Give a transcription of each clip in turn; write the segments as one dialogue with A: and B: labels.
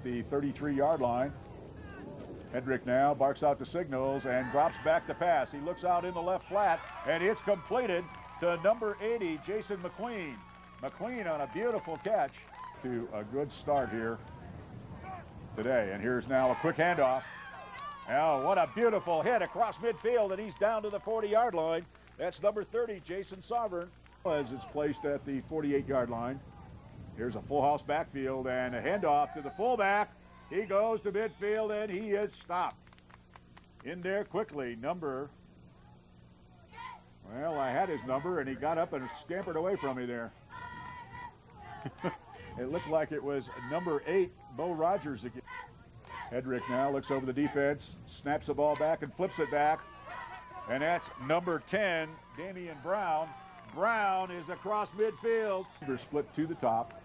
A: the 33-yard line. Hedrick now barks out the signals and drops back to pass. He looks out in the left flat, and it's completed to number 80, Jason McQueen. McQueen on a beautiful catch to a good start here today. And here's now a quick handoff. Now, what a beautiful hit across midfield, and he's down to the 40-yard line. That's number 30, Jason Sovereign, as it's placed at the 48-yard line. Here's a full house backfield and a handoff to the fullback. He goes to midfield, and he is stopped. In there quickly, well, I had his number, and he got up and scampered away from me there. It looked like it was number 8, Bo Rogers again. Hedrick now looks over the defense, snaps the ball back and flips it back. And that's number 10, Damian Brown. Brown is across midfield. They're split to the top.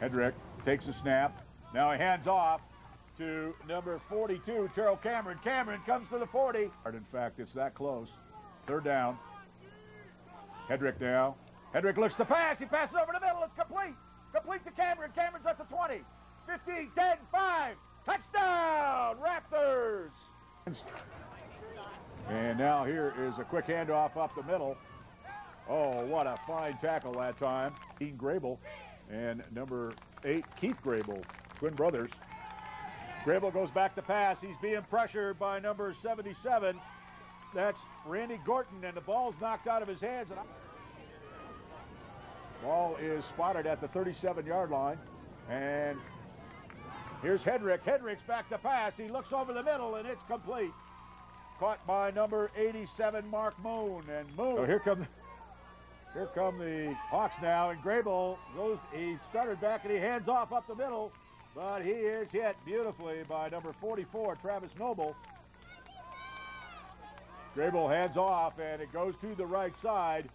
A: Hedrick takes a snap. Now he hands off to number 42, Terrell Cameron. Cameron comes to the 40. In fact, it's that close. Third down. Hedrick now. Hedrick looks to pass. He passes over the middle. It's complete. Complete to Cameron. Cameron's at the 20. 15, 10, 5. Touchdown, Raptors. And now here is a quick handoff up the middle. Oh, what a fine tackle that time. Dean Grable and number 8, Keith Grable, twin brothers. Grable goes back to pass. He's being pressured by number 77. That's Randy Gorton, and the ball's knocked out of his hands. Ball is spotted at the 37-yard line, and here's Hedrick. Hedrick's back to pass. He looks over the middle, and it's complete. Caught by number 87, Mark Moon, and Moon. So here come the Hawks now, and Grable goes. He started back, and he hands off up the middle, but he is hit beautifully by number 44, Travis Noble. Grable hands off, and it goes to the right side.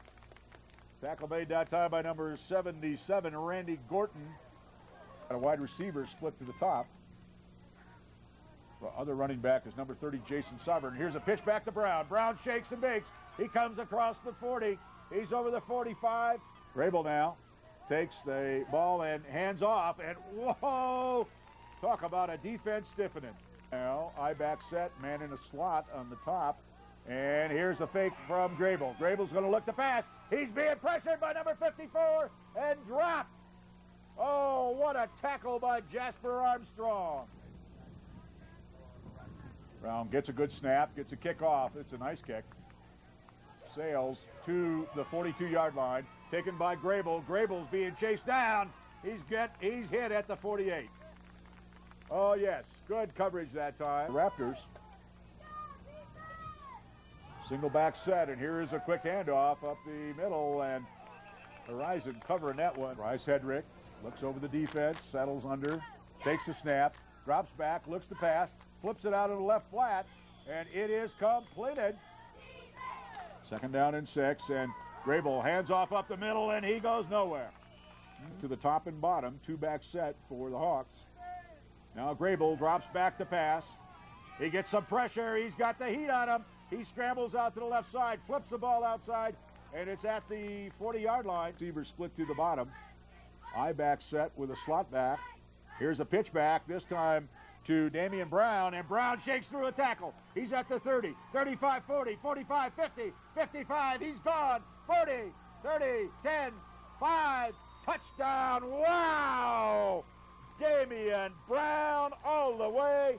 A: Tackle made that time by number 77, Randy Gorton. And a wide receiver split to the top. The other running back is number 30, Jason Sovereign. Here's a pitch back to Brown. Brown shakes and bakes. He comes across the 40. He's over the 45. Grable now takes the ball and hands off. And whoa! Talk about a defense stiffening. Now, I-back set, man in a slot on the top. And here's a fake from Grable. Grable's going to look to pass. He's being pressured by number 54 and dropped. Oh, what a tackle by Jasper Armstrong. Brown gets a good snap, gets a kick off. It's a nice kick. Sails to the 42-yard line, taken by Grable. Grable's being chased down. He's hit at the 48. Oh, yes, good coverage that time. Raptors. Single back set, and here is a quick handoff up the middle, and Horizon covering that one. Bryce Hedrick looks over the defense, settles under, takes the snap, drops back, looks to pass, flips it out of the left flat, and it is completed. Second down and 6, and Grable hands off up the middle, and he goes nowhere. To the top and bottom, two-back set for the Hawks. Now Grable drops back to pass. He gets some pressure. He's got the heat on him. He scrambles out to the left side, flips the ball outside, and it's at the 40-yard line. Receiver split to the bottom. I-back set with a slot back. Here's a pitch back, this time to Damian Brown, and Brown shakes through a tackle. He's at the 30, 35, 40, 45, 50, 55. He's gone. 40, 30, 10, 5. Touchdown. Wow! Damian Brown all the way.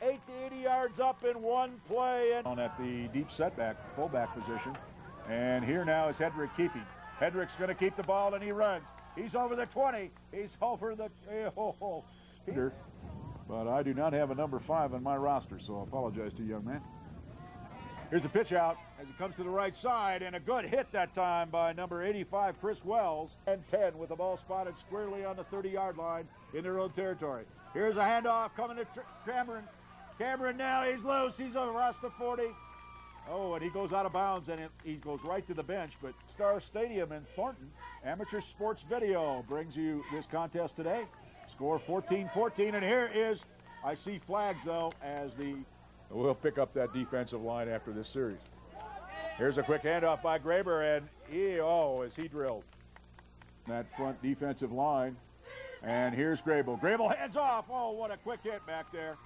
A: 8 to 80 yards up in one play. And at the deep setback, fullback position. And here now is Hedrick keeping. Hedrick's going to keep the ball, and he runs. He's over the 20. He's over the Peter. But I do not have a number 5 on my roster, so I apologize to you, young man. Here's a pitch out as it comes to the right side, and a good hit that time by number 85, Chris Wells. And 10 with the ball spotted squarely on the 30-yard line in their own territory. Here's a handoff coming to Cameron. Cameron now, he's loose. He's across the 40. Oh, and he goes out of bounds, and he goes right to the bench. But Star Stadium in Thornton, Amateur Sports Video brings you this contest today. Score 14-14, and here is, I see flags, though, as we'll pick up that defensive line after this series. Here's a quick handoff by Graber, and is he drilled. That front defensive line And here's Grable. Grable hands off. Oh, what a quick hit back there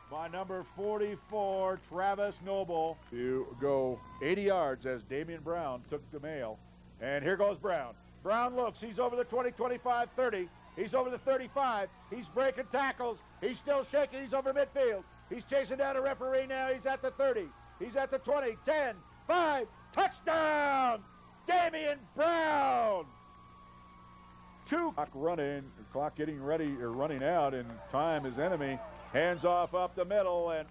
A: by number 44, Travis Noble. To go 80 yards as Damian Brown took the mail. And here goes Brown. Brown looks. He's over the 20, 25, 30. He's over the 35. He's breaking tackles. He's still shaking. He's over midfield. He's chasing down a referee now. He's at the 30. He's at the 20, 10, 5. Touchdown! Damian Brown! Clock getting ready or running out, and time is enemy. Hands off up the middle, and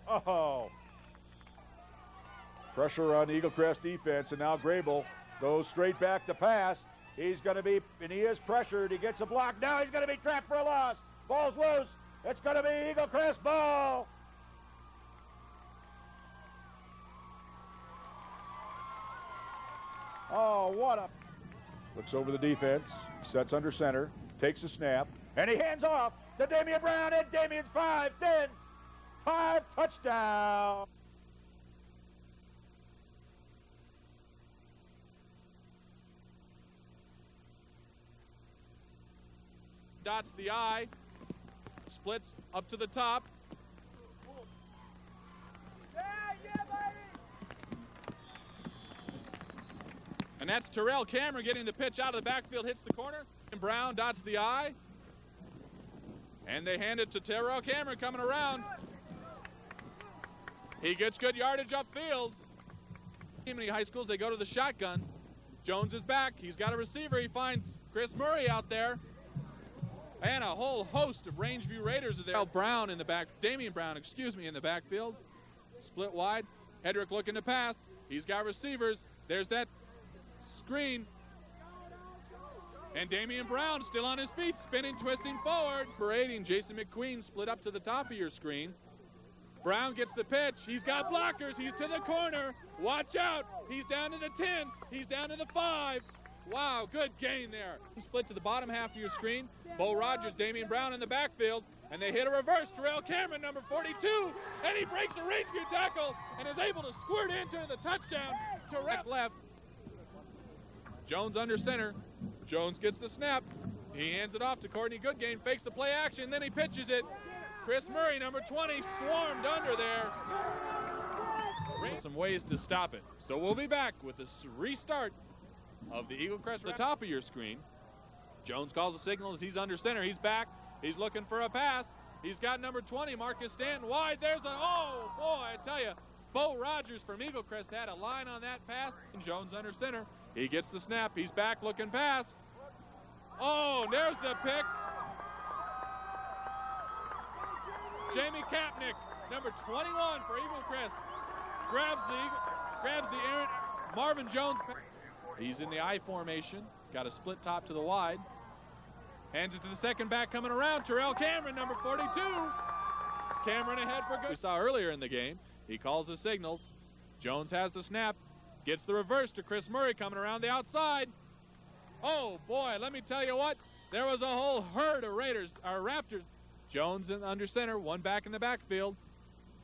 A: pressure on the Eaglecrest defense, and now Grable goes straight back to pass. He's going to be, and he is pressured. He gets a block. Now he's going to be trapped for a loss. Ball's loose. It's going to be Eaglecrest ball. Oh, what a... Looks over the defense, sets under center, takes a snap, and he hands off to Damian Brown, and Damian's 5, 10, 5, touchdown.
B: Dots the I, splits up to the top. And that's Terrell Cameron getting the pitch out of the backfield, hits the corner. And Brown dots the I. And they hand it to Terrell Cameron coming around. He gets good yardage upfield. Many high schools, they go to the shotgun. Jones is back. He's got a receiver. He finds Chris Murray out there. And a whole host of Rangeview Raiders are there. Brown in the back, Damian Brown, in the backfield. Split wide. Hedrick looking to pass. He's got receivers. There's that screen. And Damian Brown still on his feet, spinning, twisting forward. Parading Jason McQueen split up to the top of your screen. Brown gets the pitch. He's got blockers. He's to the corner. Watch out. He's down to the 10. He's down to the 5. Wow, good gain there. Split to the bottom half of your screen. Bo Rogers, Damian Brown in the backfield. And they hit a reverse. Terrell Cameron, number 42. And he breaks a Rangeview tackle and is able to squirt into the touchdown. Terrell left. Jones under center. Jones gets the snap. He hands it off to Courtney Goodgain. Fakes the play action. Then he pitches it. Chris Murray, number 20, swarmed under there. Some ways to stop it. So we'll be back with this restart of the Eaglecrest at the top of your screen. Jones calls a signal as he's under center. He's back. He's looking for a pass. He's got number 20, Marcus Stanton, wide. There's a, oh, boy, I tell you. Bo Rogers from Eaglecrest had a line on that pass. And Jones under center. He gets the snap. He's back looking pass. Oh, there's the pick. Jamie Kapnick, number 21 for Eaglecrest, grabs the errant Marvin Jones. He's in the I formation, got a split top to the wide. Hands it to the second back coming around, Terrell Cameron, number 42. Cameron ahead for good. We saw earlier in the game, he calls the signals. Jones has the snap, gets the reverse to Chris Murray coming around the outside. Oh boy, let me tell you what, there was a whole herd of Raptors. Jones in under center, one back in the backfield.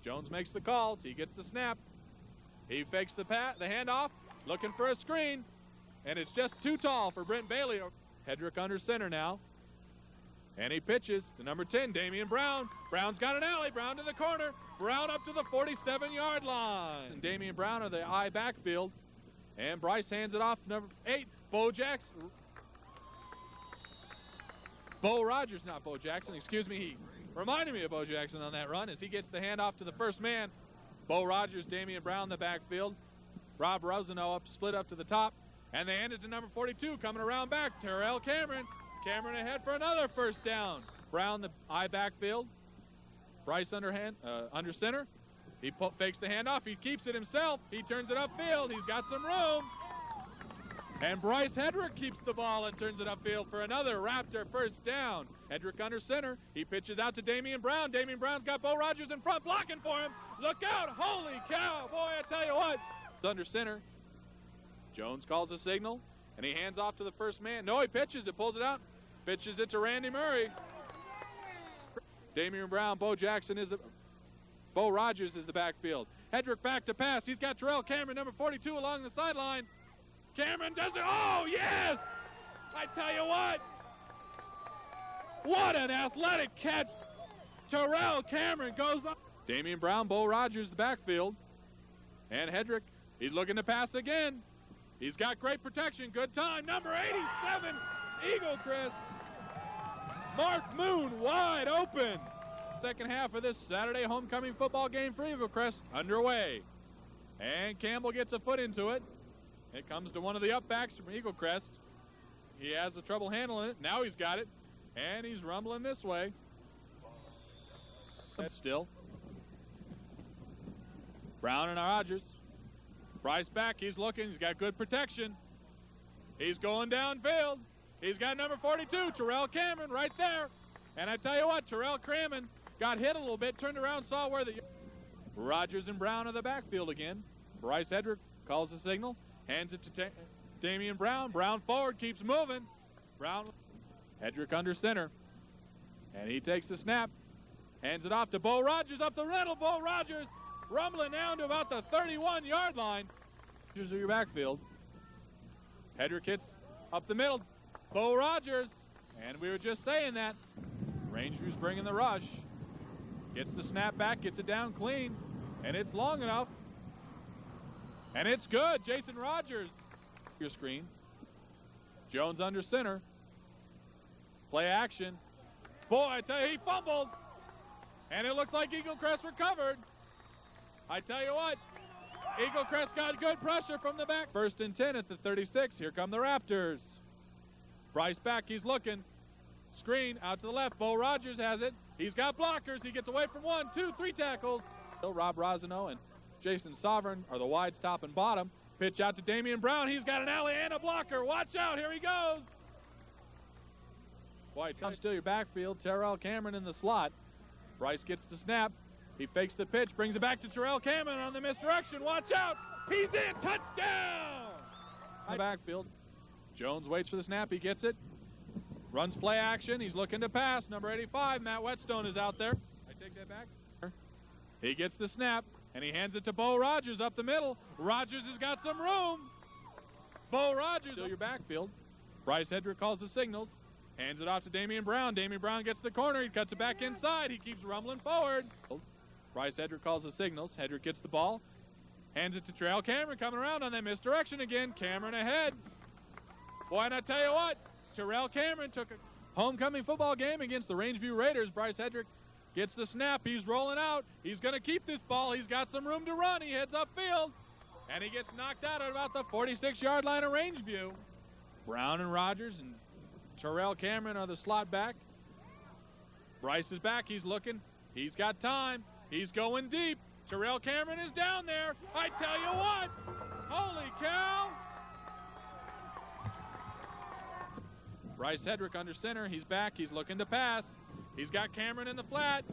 B: Jones makes the calls. He gets the snap. He fakes the handoff, looking for a screen, and it's just too tall for Brent Bailey. Hedrick under center now, and he pitches to number 10, Damian Brown. Brown's got an alley. Brown to the corner. Brown up to the 47-yard line. And Damian Brown of the I backfield, and Bryce hands it off to number 8, Bo Jackson. Bo Rogers, not Bo Jackson, excuse me. He reminded me of Bo Jackson on that run as he gets the handoff to the first man. Bo Rogers, Damian Brown in the backfield. Rob Rosano up, split up to the top. And they hand it to number 42, coming around back, Terrell Cameron. Cameron ahead for another first down. Brown, the I backfield. Bryce under center. He fakes the handoff. He keeps it himself. He turns it upfield. He's got some room. And Bryce Hedrick keeps the ball and turns it upfield for another Raptor first down. Hedrick under center. He pitches out to Damian Brown. Damian Brown's got Bo Rogers in front blocking for him. Look out. Holy cow. Boy, I tell you what. Under center. Jones calls a signal, and he hands off to the first man. No, he pitches it, pulls it out. Pitches it to Randy Murray. Damian Brown, Bo Rogers is the backfield. Hedrick back to pass. He's got Terrell Cameron, number 42, along the sideline. Cameron does it. Oh, yes! I tell you what. What an athletic catch. Terrell Cameron goes by. Damian Brown, Bo Rogers, the backfield. And Hedrick, he's looking to pass again. He's got great protection. Good time. Number 87, Eaglecrest. Mark Moon wide open. Second half of this Saturday homecoming football game for Eaglecrest underway. And Campbell gets a foot into it. It comes to one of the upbacks from Eaglecrest. He has the trouble handling it. Now he's got it. And he's rumbling this way. Still. Brown and Rogers. Bryce back. He's looking. He's got good protection. He's going downfield. He's got number 42, Terrell Cameron, right there. And I tell you what, Terrell Cameron got hit a little bit, turned around, saw where the... Rogers and Brown in the backfield again. Bryce Hedrick calls the signal, hands it to Damian Brown. Brown forward, keeps moving. Brown, Hedrick under center. And he takes the snap, hands it off to Bo Rogers up the middle. Bo Rogers rumbling down to about the 31-yard line. Rogers in your backfield. Hedrick hits up the middle. Bo Rogers, and we were just saying that. Rangeview's bringing the rush. Gets the snap back, gets it down clean, and it's long enough. And it's good. Jason Rogers. Your screen. Jones under center. Play action. Boy, I tell you, he fumbled. And it looked like Eaglecrest recovered. I tell you what, Eaglecrest got good pressure from the back. 1st and 10 at the 36. Here come the Raptors. Bryce back, he's looking. Screen out to the left. Bo Rogers has it. He's got blockers. He gets away from 1, 2, 3 tackles. Rob Rosano and Jason Sovereign are the wides top and bottom. Pitch out to Damian Brown. He's got an alley and a blocker. Watch out. Here he goes. White comes to your backfield. Terrell Cameron in the slot. Bryce gets the snap. He fakes the pitch. Brings it back to Terrell Cameron on the misdirection. Watch out. He's in. Touchdown. The backfield. Jones waits for the snap. He gets it. Runs play action. He's looking to pass. Number 85, Matt Whetstone is out there. I take that back. He gets the snap, and he hands it to Bo Rogers up the middle. Rogers has got some room. Bo Rogers, still your backfield. Bryce Hedrick calls the signals. Hands it off to Damian Brown. Damian Brown gets the corner. He cuts it back inside. He keeps rumbling forward. Bryce Hedrick calls the signals. Hedrick gets the ball. Hands it to Terrell Cameron coming around on that misdirection again. Cameron ahead. Boy, and I tell you what, Terrell Cameron took a homecoming football game against the Rangeview Raiders. Bryce Hedrick gets the snap. He's rolling out. He's going to keep this ball. He's got some room to run. He heads upfield, and he gets knocked out at about the 46-yard line of Rangeview. Brown and Rogers and Terrell Cameron are the slot back. Bryce is back. He's looking. He's got time. He's going deep. Terrell Cameron is down there. I tell you what. Holy cow. Bryce Hedrick under center. He's back. He's looking to pass. He's got Cameron in the flat.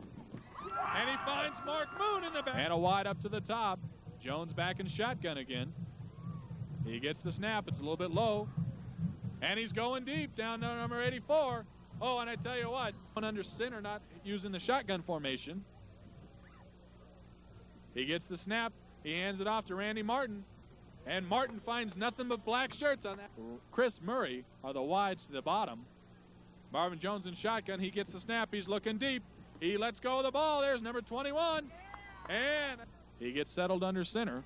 B: And he finds Mark Moon in the back. And a wide up to the top. Jones back in shotgun again. He gets the snap. It's a little bit low. And he's going deep down to number 84. Oh, and I tell you what, one under center, not using the shotgun formation. He gets the snap. He hands it off to Randy Martin. And Martin finds nothing but black shirts on that. Chris Murray are the wides to the bottom. Marvin Jones in shotgun. He gets the snap. He's looking deep. He lets go of the ball. There's number 21. And he gets settled under center.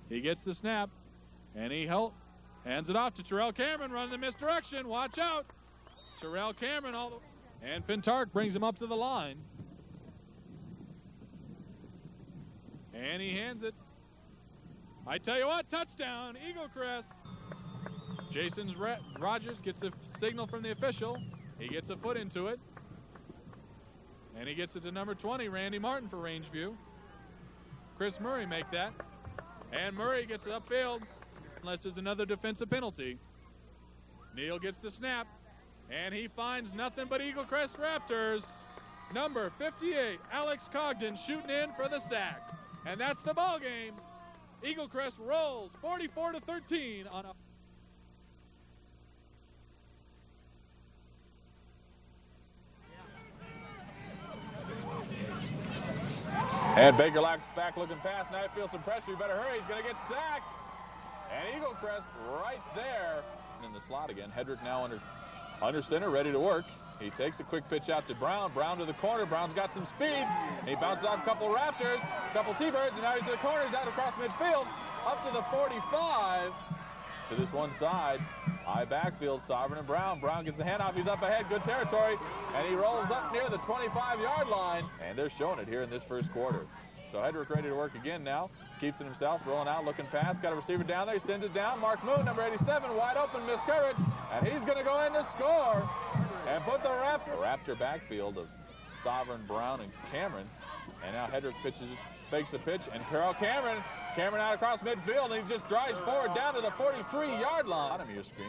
B: He gets the snap. And he hands it off to Terrell Cameron running the misdirection. Watch out. Terrell Cameron all the way. And Pintark brings him up to the line. And he hands it. I tell you what, touchdown, Eaglecrest. Jason Rogers gets a signal from the official. He gets a foot into it. And he gets it to number 20, Randy Martin for Rangeview. Chris Murray make that. And Murray gets it upfield, unless there's another defensive penalty. Neal gets the snap, and he finds nothing but Eaglecrest Raptors. Number 58, Alex Cogden shooting in for the sack. And that's the ball game. Eaglecrest rolls 44-13 on a...
A: And Baker back looking pass. Now he feels some pressure. You better hurry. He's going to get sacked. And Eaglecrest right there in the slot again. Hedrick now under center, ready to work.
B: He takes a quick pitch out to Brown. Brown to the corner. Brown's got some speed. He bounces off a couple Raptors, a couple T-Birds, and now he's to the corner. He's out across midfield, up to the 45. To this one side, high backfield, Sovereign and Brown. Brown gets the handoff. He's up ahead, good territory, and he rolls up near the 25-yard line. And they're showing it here in this first quarter. So Hedrick ready to work again now. Keeps it himself, rolling out, looking pass. Got a receiver down there. He sends it down. Mark Moon, number 87, wide open, missed coverage. And he's going to go in to score and put the Raptor backfield of Sovereign, Brown, and Cameron. And now Hedrick fakes the pitch, and Carroll Cameron out across midfield, and he just drives forward down to the 43-yard line. Bottom of your screen.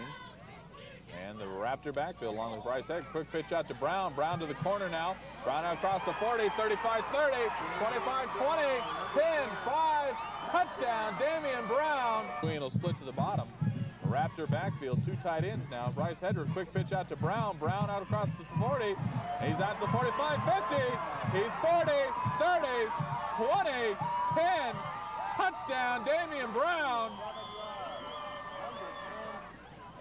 B: And the Raptor backfield along with Bryce Head. Quick pitch out to Brown. Brown to the corner now. Brown out across the 40, 35, 30, 25, 20, 10, 5, touchdown, Damian Brown. Queen will split to the bottom. The Raptor backfield, two tight ends now. Bryce Hedrick, quick pitch out to Brown. Brown out across the 40. He's out to the 45, 50. He's 40, 30, 20, 10. Touchdown, Damian Brown.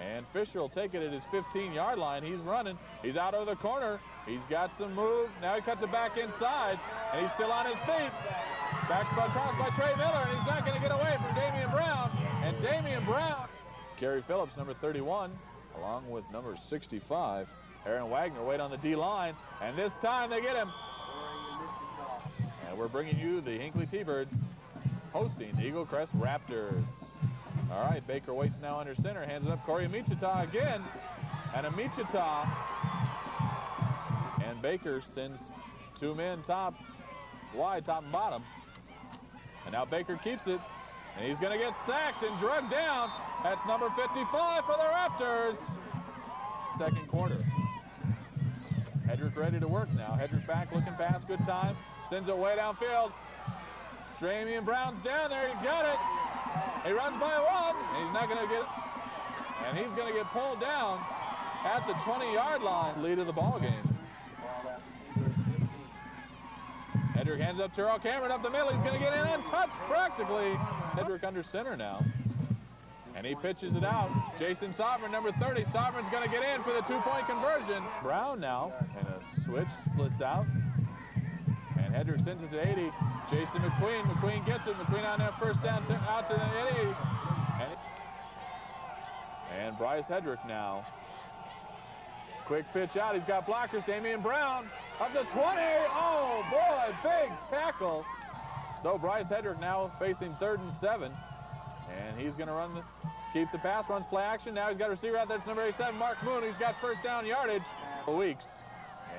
B: And Fisher will take it at his 15-yard line. He's running. He's out of the corner. He's got some move. Now he cuts it back inside, and he's still on his feet. Back across by Trey Miller, and he's not going to get away from Damian Brown. And Damian Brown. Kerry Phillips, number 31, along with number 65. Aaron Wagner wait on the D-line, and this time they get him. And we're bringing you the Hinckley T-Birds hosting the Eaglecrest Raptors. All right, Baker waits now under center, hands it up, Corey Amichita again, and Amichita, and Baker sends two men wide, top and bottom, and now Baker keeps it, and he's going to get sacked and drugged down. That's number 55 for the Raptors. Second quarter. Hedrick ready to work now. Hedrick back, looking pass, good time, sends it way downfield. Damian Brown's down there, he got it. He runs by one, and he's not going to get it. And he's going to get pulled down at the 20-yard line. Lead of the ball game. Hedrick hands up to Earl Cameron up the middle. He's going to get in untouched practically. Hedrick under center now. And he pitches it out. Jason Sovereign, number 30. Sovereign's going to get in for the two-point conversion. Brown now, and a switch splits out. And Hedrick sends it to 80. Jason McQueen. McQueen gets it. McQueen on that first down out to the 80. And Bryce Hedrick now. Quick pitch out. He's got blockers. Damian Brown up to 20. Oh, boy, big tackle. So Bryce Hedrick now facing 3rd and 7. And he's going to keep the pass, runs play action. Now he's got a receiver out there. It's number 87, Mark Moon, who's got first down yardage for weeks.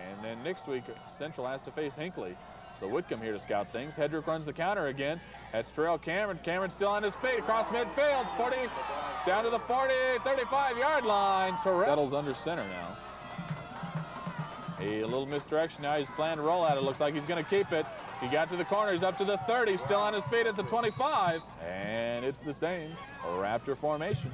B: And then next week, Central has to face Hinckley. So Whitcomb here to scout things. Hedrick runs the counter again. That's Terrell Cameron. Cameron's still on his feet across midfield. 40, down to the 40, 35-yard line. Terrell settles under center now. A little misdirection now. He's planning to roll at it. Looks like he's going to keep it. He got to the corner. He's up to the 30. Still on his feet at the 25. And it's the same. A Raptor formation.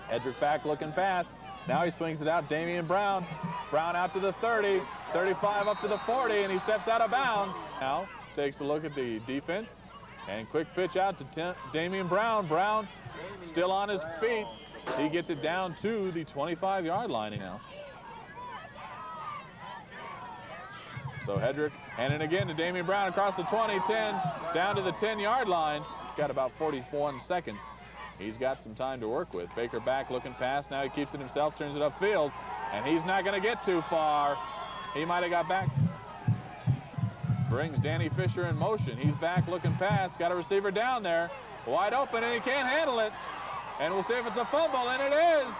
B: Hedrick back looking pass. Now he swings it out. Damian Brown. Brown out to the 30. 35 up to the 40, and he steps out of bounds. Now takes a look at the defense, and quick pitch out to Damian Brown. Brown still on his feet. He gets it down to the 25-yard line now. So Hedrick handing again to Damian Brown across the 20, 10, down to the 10-yard line. Got about 41 seconds. He's got some time to work with. Baker back looking pass. Now he keeps it himself, turns it upfield, and he's not going to get too far. He might have got back. Brings Danny Fisher in motion. He's back looking pass. Got a receiver down there. Wide open, and he can't handle it. And we'll see if it's a fumble, and it is.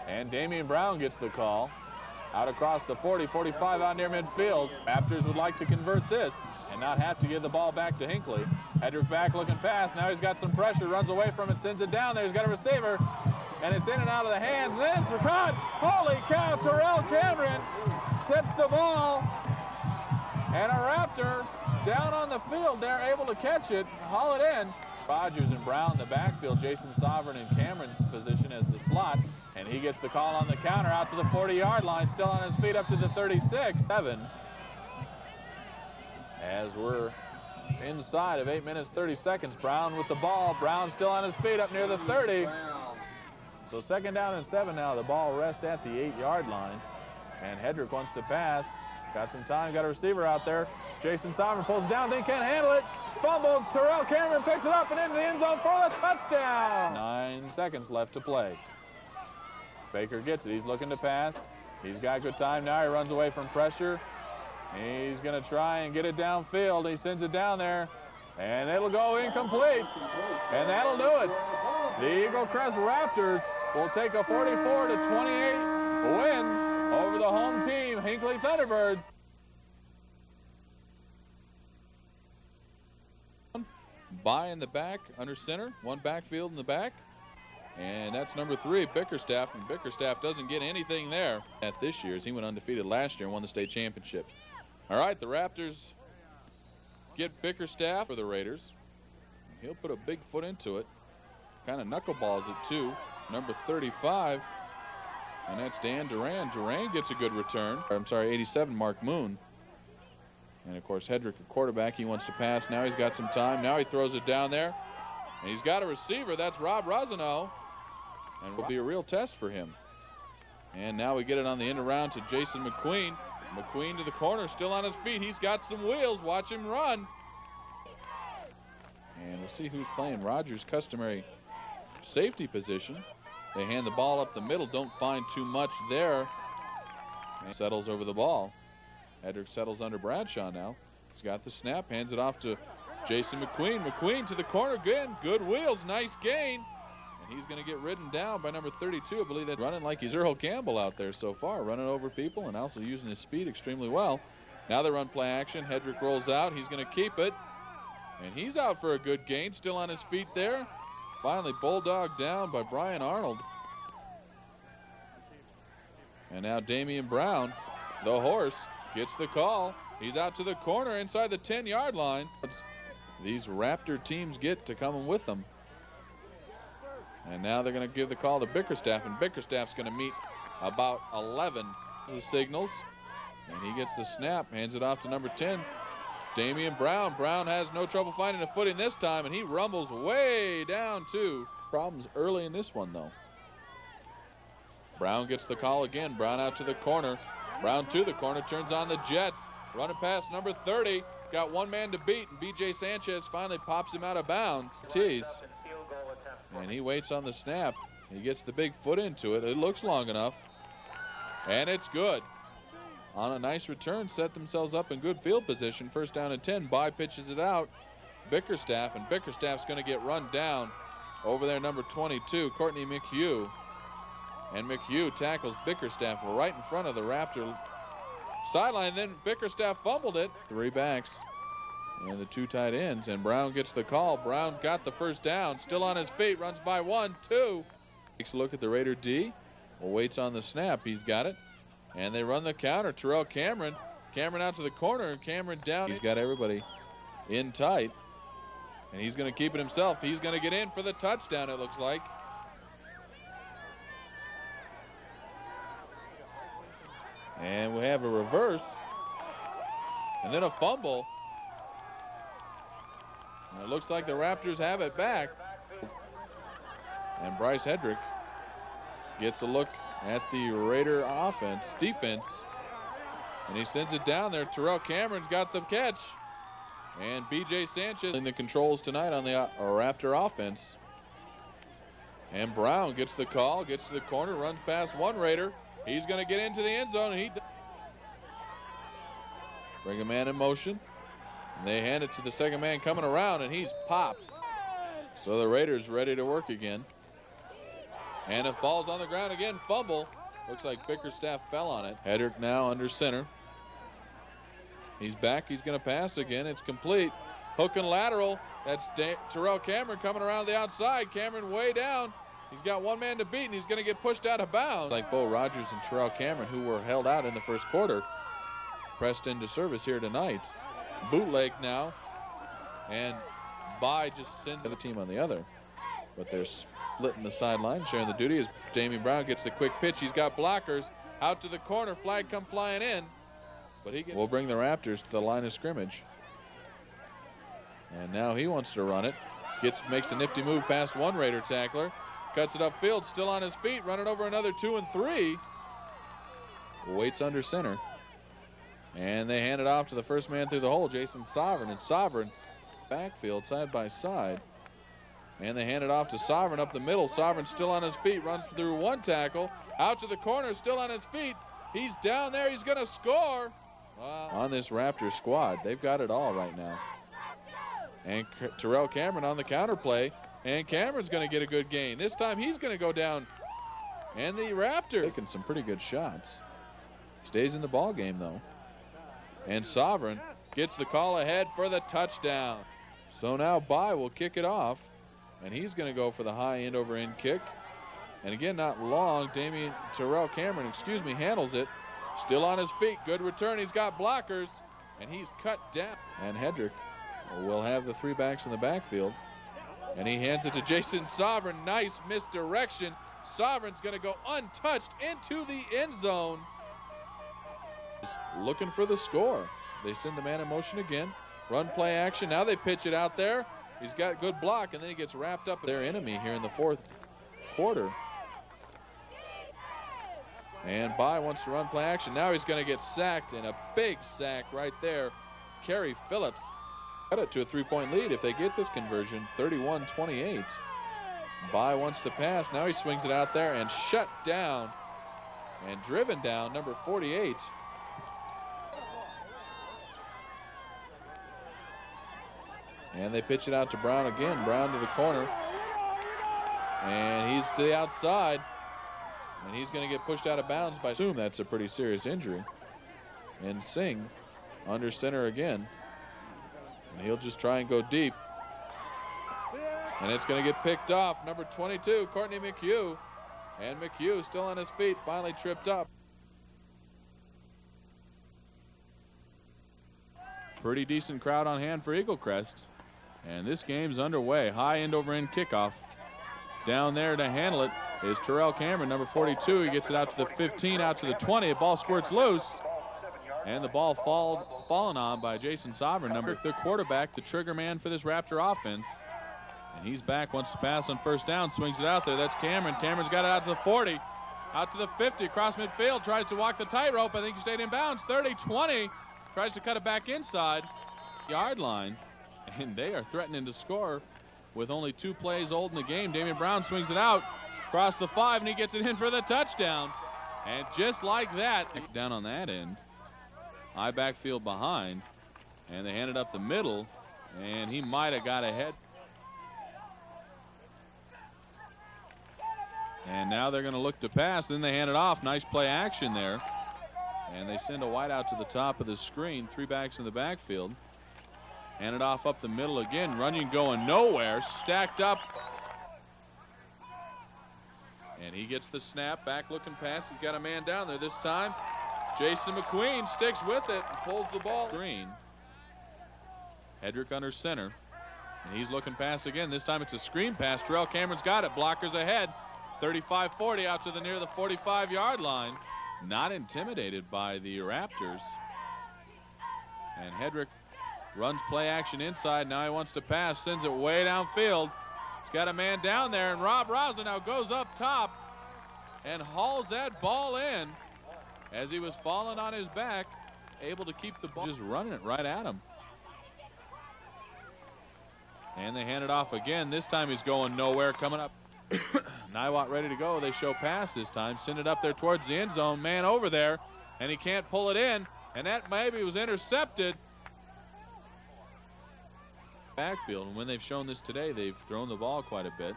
B: And Damian Brown gets the call. Out across the 40, 45 out near midfield. Raptors would like to convert this and not have to give the ball back to Hinckley. Hedrick back looking pass. Now he's got some pressure, runs away from it, sends it down there. He's got a receiver, and it's in and out of the hands. And then it's caught. Holy cow, Terrell Cameron tips the ball. And a Raptor down on the field. They're able to catch it, haul it in. Rogers and Brown in the backfield. Jason Sovereign in Cameron's position as the slot. And he gets the call on the counter out to the 40-yard line, still on his feet up to the 36. 7. As we're inside of 8 minutes, 30 seconds. Brown with the ball. Brown still on his feet up near the 30. So 2nd down and 7 now. The ball rests at the 8-yard line. And Hedrick wants to pass. Got some time, got a receiver out there. Jason Sovereign pulls it down, then can't handle it. Fumble, Terrell Cameron picks it up and into the end zone for the touchdown. 9 seconds left to play. Baker gets it, he's looking to pass. He's got good time now, he runs away from pressure. He's gonna try and get it downfield. He sends it down there, and it'll go incomplete. And that'll do it. The Eaglecrest Raptors will take a 44-28 win over the home team, Hinckley Thunderbird. By in the back, under center, one backfield in the back. And that's number 3, Bickerstaff. And Bickerstaff doesn't get anything there at this year's. He went undefeated last year and won the state championship. All right, the Raptors get Bickerstaff for the Raiders. He'll put a big foot into it. Kind of knuckleballs it too. Number 35. And that's Dan Duran. Duran gets a good return. I'm sorry, 87, Mark Moon. And, of course, Hedrick, a quarterback, he wants to pass. Now he's got some time. Now he throws it down there. And he's got a receiver. That's Rob Rosano. And will be a real test for him. And now we get it on the end around to Jason McQueen. McQueen to the corner, still on his feet. He's got some wheels. Watch him run. And we'll see who's playing Rogers' customary safety position. They hand the ball up the middle, don't find too much there. And settles over the ball. Hedrick settles under Bradshaw now. He's got the snap, hands it off to Jason McQueen. McQueen to the corner again. Good wheels, nice gain. And he's going to get ridden down by number 32. I believe that's running like he's Earl Campbell out there so far, running over people and also using his speed extremely well. Now they run play action. Hedrick rolls out. He's going to keep it. And he's out for a good gain, still on his feet there. Finally bulldogged down by Brian Arnold. And now Damian Brown, the horse, gets the call. He's out to the corner inside the 10-yard line. These Raptor teams get to coming with them. And now they're going to give the call to Bickerstaff, and Bickerstaff's going to meet about 11. The signals, and he gets the snap, hands it off to number 10, Damian Brown. Brown has no trouble finding a footing this time, and he rumbles way down too. Problems early in this one, though. Brown gets the call again. Brown out to the corner. Brown to the corner, turns on the Jets. Running past number 30. Got one man to beat, and B.J. Sanchez finally pops him out of bounds. Tees. And he waits on the snap. He gets the big foot into it. It looks long enough. And it's good. On a nice return, set themselves up in good field position. 1st down and 10. By pitches it out. Bickerstaff, and Bickerstaff's going to get run down over there, number 22, Courtney McHugh. And McHugh tackles Bickerstaff right in front of the Raptor sideline. Then Bickerstaff fumbled it. 3 backs and the 2 tight ends. And Brown gets the call. Brown's got the 1st down. Still on his feet. Runs by 1, 2. Takes a look at the Raider D. Waits on the snap. He's got it. And they run the counter. Terrell Cameron. Cameron out to the corner. Cameron down. He's got everybody in tight. And he's going to keep it himself. He's going to get in for the touchdown, it looks like. And we have a reverse. And then a fumble. And it looks like the Raptors have it back. And Bryce Hedrick gets a look at the Raider defense. And he sends it down there. Terrell Cameron's got the catch. And B.J. Sanchez in the controls tonight on the Raptor offense. And Brown gets the call, gets to the corner, runs past one Raider. He's going to get into the end zone. And he bring a man in motion. And they hand it to the second man coming around, and he's popped. So the Raiders ready to work again. And if ball's on the ground again, fumble. Looks like Bickerstaff fell on it. Hedrick now under center. He's back. He's going to pass again. It's complete. Hook and lateral. That's Terrell Cameron coming around the outside. Cameron way down. He's got one man to beat, and he's going to get pushed out of bounds. Like Bo Rogers and Terrell Cameron, who were held out in the first quarter, pressed into service here tonight. Bootleg now. And By just sends the team on the other. But they're splitting the sideline, sharing the duty as Damian Brown gets the quick pitch. He's got blockers out to the corner. Flag come flying in. But we'll bring the Raptors to the line of scrimmage. And now he wants to run it. Makes a nifty move past one Raider tackler. Cuts it upfield, still on his feet, running over another 2 and 3. Waits under center. And they hand it off to the first man through the hole, Jason Sovereign. And Sovereign backfield side by side. And they hand it off to Sovereign up the middle. Sovereign still on his feet, runs through one tackle. Out to the corner, still on his feet. He's down there, he's gonna score. Wow. On this Raptor squad, they've got it all right now. And Terrell Cameron on the counter play. And Cameron's gonna get a good gain. This time he's gonna go down. And the Raptor taking some pretty good shots. Stays in the ball game though. And Sovereign gets the call ahead for the touchdown. So now By will kick it off. And he's going to go for the high end over end kick. And again, not long. Terrell Cameron, handles it. Still on his feet. Good return. He's got blockers. And he's cut down. And Hedrick will have the 3 backs in the backfield. And he hands it to Jason Sovereign. Nice misdirection. Sovereign's going to go untouched into the end zone. Looking for the score. They send the man in motion again. Run play action. Now they pitch it out there. He's got good block, and then he gets wrapped up their enemy here in the 4th quarter. And By wants to run play action. Now he's going to get sacked, and a big sack right there. Kerry Phillips cut it to a 3-point lead if they get this conversion, 31-28. By wants to pass. Now he swings it out there and shut down and driven down, number 48. And they pitch it out to Brown again. Brown to the corner. And he's to the outside. And he's going to get pushed out of bounds by assume that's a pretty serious injury. And Singh under center again. And he'll just try and go deep. And it's going to get picked off. Number 22, Courtney McHugh. And McHugh still on his feet, finally tripped up. Pretty decent crowd on hand for Eaglecrest. And this game's underway. High end over end kickoff. Down there to handle it is Terrell Cameron, number 42. He gets it out to the 15, out to the 20. The ball squirts loose. And the ball fallen on by Jason Sovereign, the quarterback, the trigger man for this Raptor offense. And he's back, wants to pass on first down, swings it out there. That's Cameron. Cameron's got it out to the 40, out to the 50, across midfield, tries to walk the tightrope. I think he stayed in bounds. 30-20, tries to cut it back inside yard line. And they are threatening to score with only 2 plays old in the game. Damian Brown swings it out across the 5, and he gets it in for the touchdown. And just like that, down on that end, high backfield behind, and they hand it up the middle, and he might have got ahead. And now they're going to look to pass. Then they hand it off. Nice play action there. And they send a wide out to the top of the screen. 3 backs in the backfield. Hand it off up the middle again. Runyon going nowhere. Stacked up. And he gets the snap. Back looking pass. He's got a man down there this time. Jason McQueen sticks with it and pulls the ball. Green. Hedrick under center. And he's looking pass again. This time it's a screen pass. Terrell Cameron's got it. Blockers ahead. 35-40 out to the near the 45-yard line. Not intimidated by the Raptors. And Hedrick runs play action inside. Now he wants to pass. Sends it way downfield. He's got a man down there. And Rob Rosen now goes up top and hauls that ball in as he was falling on his back. Able to keep the ball. Just running it right at him. And they hand it off again. This time he's going nowhere. Coming up. Niwot ready to go. They show pass this time. Send it up there towards the end zone. Man over there. And he can't pull it in. And that maybe was intercepted. Backfield. And when they've shown this today, they've thrown the ball quite a bit.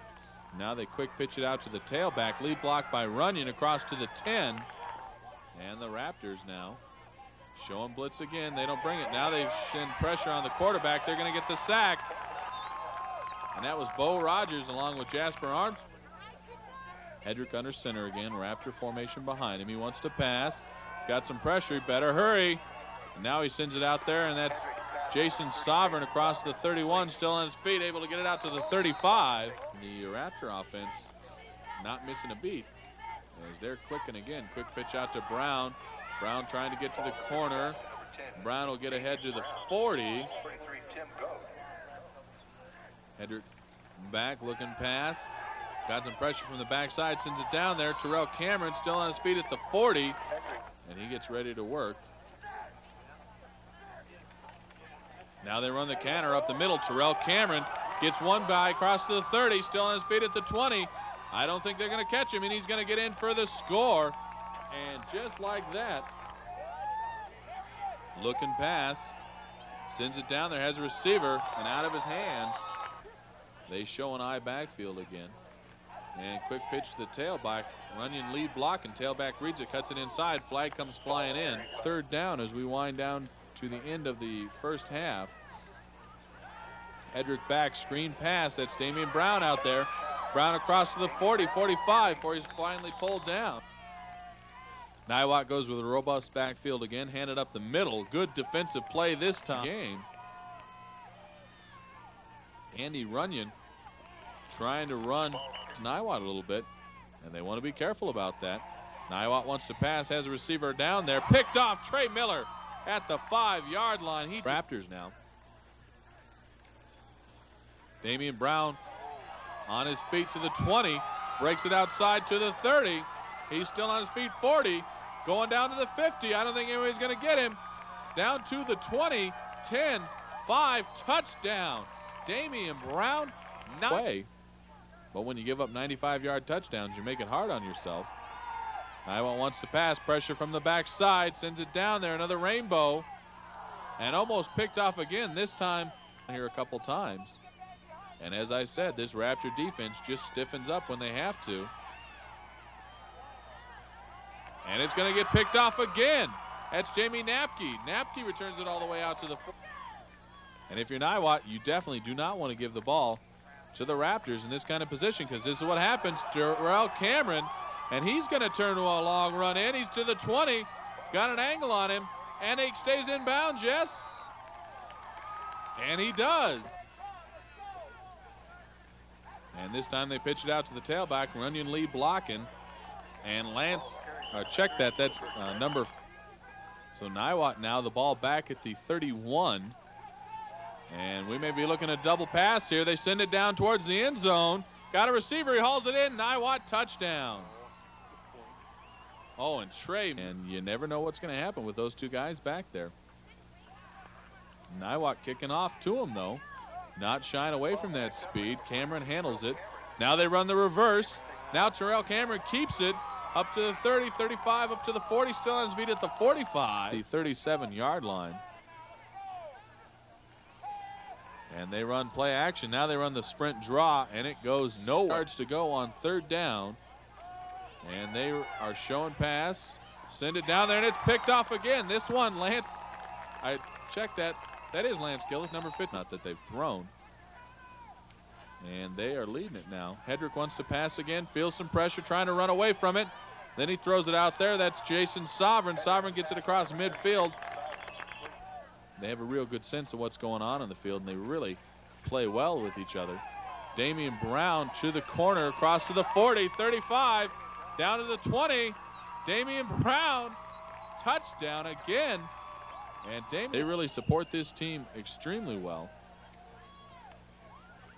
B: Now they quick pitch it out to the tailback. Lead block by Runyon across to the 10. And the Raptors now showing blitz again. They don't bring it. Now they send pressure on the quarterback. They're going to get the sack. And that was Bo Rogers along with Jasper Arms. Hedrick under center again. Raptor formation behind him. He wants to pass. Got some pressure. He better hurry. And now he sends it out there, and that's Jason Sovereign across the 31, still on his feet, able to get it out to the 35. The Raptor offense not missing a beat as they're clicking again. Quick pitch out to Brown. Brown trying to get to the corner. Brown will get ahead to the 40. Hedrick back, looking pass. Got some pressure from the backside, sends it down there. Terrell Cameron still on his feet at the 40, and he gets ready to work. Now they run the canter up the middle. Terrell Cameron gets one by across to the 30, still on his feet at the 20. I don't think they're going to catch him, and he's going to get in for the score. And just like that, looking pass, sends it down there, has a receiver, and out of his hands. They show an eye backfield again. And quick pitch to the tailback. Runyon lead block, and tailback reads it, cuts it inside. Flag comes flying in. Third down as we wind down to the end of the first half. Hedrick back, screen pass. That's Damian Brown out there. Brown across to the 40, 45, before he's finally pulled down. Niwot goes with a robust backfield again, handed up the middle. Good defensive play this time. Game. Andy Runyon trying to run Niwot a little bit, and they want to be careful about that. Niwot wants to pass, has a receiver down there. Picked off Trey Miller at the 5-yard line. Raptors now. Damian Brown on his feet to the 20, breaks it outside to the 30. He's still on his feet, 40, going down to the 50. I don't think anybody's going to get him. Down to the 20, 10, 5, touchdown. Damian Brown, not way. But when you give up 95-yard touchdowns, you make it hard on yourself. Niwot wants to pass, pressure from the backside, sends it down there, another rainbow, and almost picked off again, this time here a couple times. And as I said, this Raptor defense just stiffens up when they have to. And it's going to get picked off again. That's Jamie Napke. Napke returns it all the way out to the 4. And if you're Niwot, you definitely do not want to give the ball to the Raptors in this kind of position, because this is what happens. Terrell Cameron, and he's going to turn to a long run in. He's to the 20, got an angle on him, and he stays in bounds, yes? And he does. And this time they pitch it out to the tailback. Runyon lead blocking, and Lance, check that, that's number. So Niwot now the ball back at the 31. And we may be looking at a double pass here. They send it down towards the end zone. Got a receiver. He hauls it in. Niwot touchdown. Oh, and Trey. And you never know what's going to happen with those two guys back there. Niwot kicking off to him, though. Not shying away from that speed. Cameron handles it. Now they run the reverse. Now Terrell Cameron keeps it up to the 30, 35, up to the 40. Still on his feet at the 45. The 37-yard line. And they run play action. Now they run the sprint draw, and it goes no yards to go on third down. And they are showing pass. Send it down there, and it's picked off again. This one, Lance, I checked that. That is Lance Gillis, number 50. Not that they've thrown. And they are leading it now. Hedrick wants to pass again, feels some pressure, trying to run away from it. Then he throws it out there. That's Jason Sovereign. Sovereign gets it across midfield. They have a real good sense of what's going on in the field, and they really play well with each other. Damian Brown to the corner, across to the 40, 35, down to the 20. Damian Brown, touchdown again. And they really support this team extremely well.